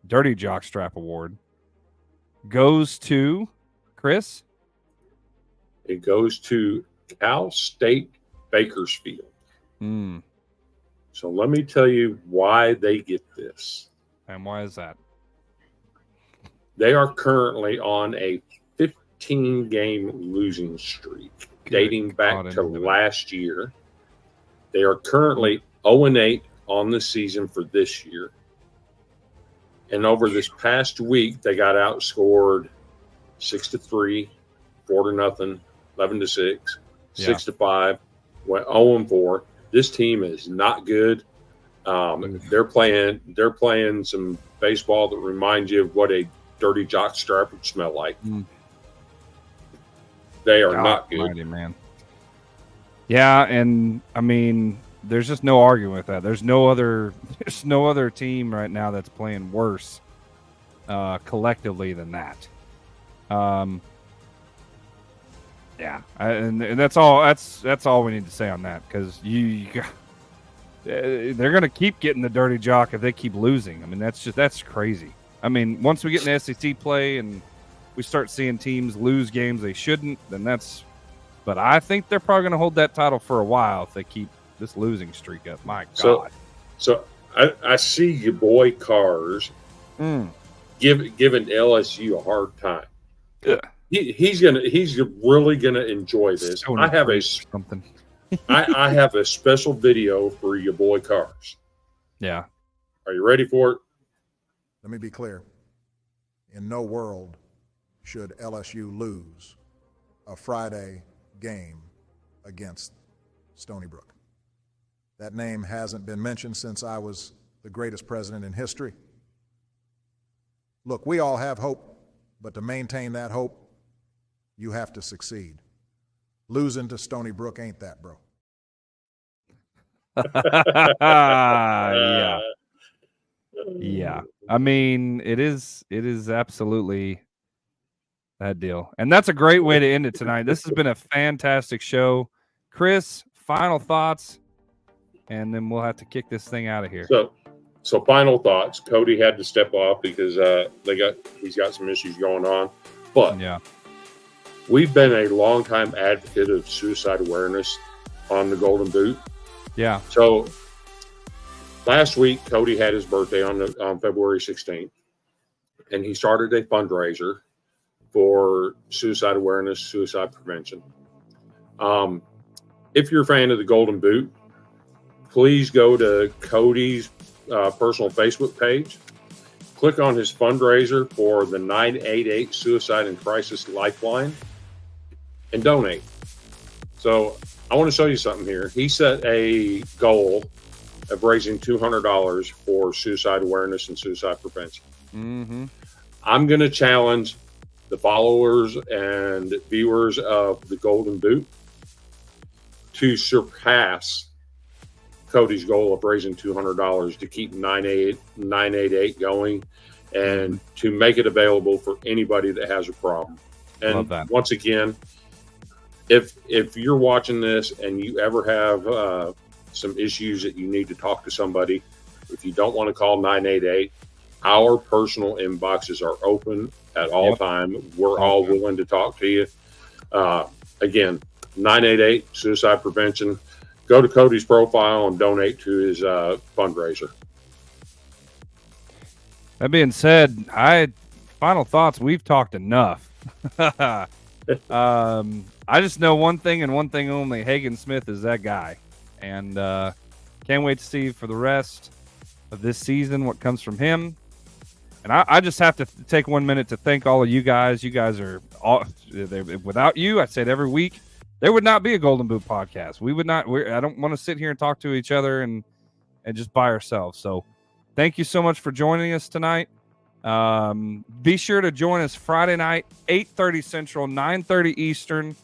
Dirty Jockstrap Award, goes to Chris. It goes to Cal State Bakersfield. So let me tell you why they get this. And why is that? They are currently on a 15-game losing streak dating back to last year. They are currently 0-8 on the season for this year. And over this past week, they got outscored 6-3, 4-0, 11-6, 6-5, went 0-4. This team is not good. They're playing some baseball that reminds you of what a dirty jockstrap would smell like. They are not good, mighty, man. Yeah, and I mean, there's just no arguing with that. There's no other team right now that's playing worse collectively than that. Yeah, and that's all. That's all we need to say on that, because they're going to keep getting the dirty jock if they keep losing. I mean, that's crazy. I mean, once we get in SEC play and we start seeing teams lose games they shouldn't, then that's. But I think they're probably going to hold that title for a while if they keep this losing streak up. My God. So I see your boy Cars giving LSU a hard time. Yeah. He's really gonna enjoy this. I have something. I have a special video for your boy Cars. Yeah. Are you ready for it? Let me be clear. In no world should LSU lose a Friday game against Stony Brook. That name hasn't been mentioned since I was the greatest president in history. Look, we all have hope, but to maintain that hope, you have to succeed. Losing to Stony Brook ain't that, bro. Yeah. Yeah. I mean, it is absolutely that deal. And that's a great way to end it tonight. This has been a fantastic show. Chris, final thoughts, and then we'll have to kick this thing out of here. So final thoughts. Cody had to step off because he's got some issues going on. But yeah, we've been a longtime advocate of suicide awareness on the Golden Boot. Yeah. So last week, Cody had his birthday on February 16th, and he started a fundraiser for suicide awareness, suicide prevention. If you're a fan of the Golden Boot, please go to Cody's personal Facebook page, click on his fundraiser for the 988 Suicide and Crisis Lifeline, and donate. So I want to show you something here. He set a goal of raising $200 for suicide awareness and suicide prevention. Mm-hmm. I'm going to challenge the followers and viewers of the Golden Boot to surpass Cody's goal of raising $200 to keep 988 going and to make it available for anybody that has a problem. And once again, if you're watching this and you ever have some issues that you need to talk to somebody, if you don't want to call 988, our personal inboxes are open at all time. We're all willing to talk to you. Again, 988 suicide prevention. Go to Cody's profile and donate to his fundraiser. That being said, final thoughts. We've talked enough. I just know one thing and one thing only. Hagen Smith is that guy. And can't wait to see for the rest of this season what comes from him. And I just have to take 1 minute to thank all of you guys. You guys are without you, I say it every week, there would not be a Golden Boot podcast. We would not. I don't want to sit here and talk to each other and just by ourselves. So thank you so much for joining us tonight. Be sure to join us Friday night, 8:30 Central, 9:30 Eastern,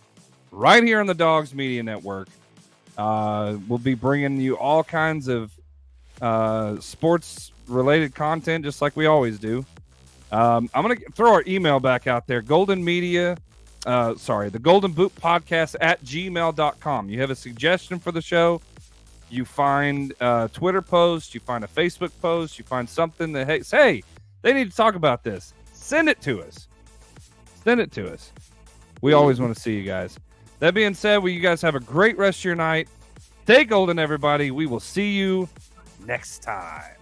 right here on the Dogs Media Network. We'll be bringing you all kinds of sports-related content, just like we always do. I'm going to throw our email back out there, the Golden Boot Podcast @gmail.com. You have a suggestion for the show, you find a Twitter post, you find a Facebook post, you find something that, hey, they need to talk about this. Send it to us. We always want to see you guys. That being said, you guys have a great rest of your night. Stay golden, everybody. We will see you next time.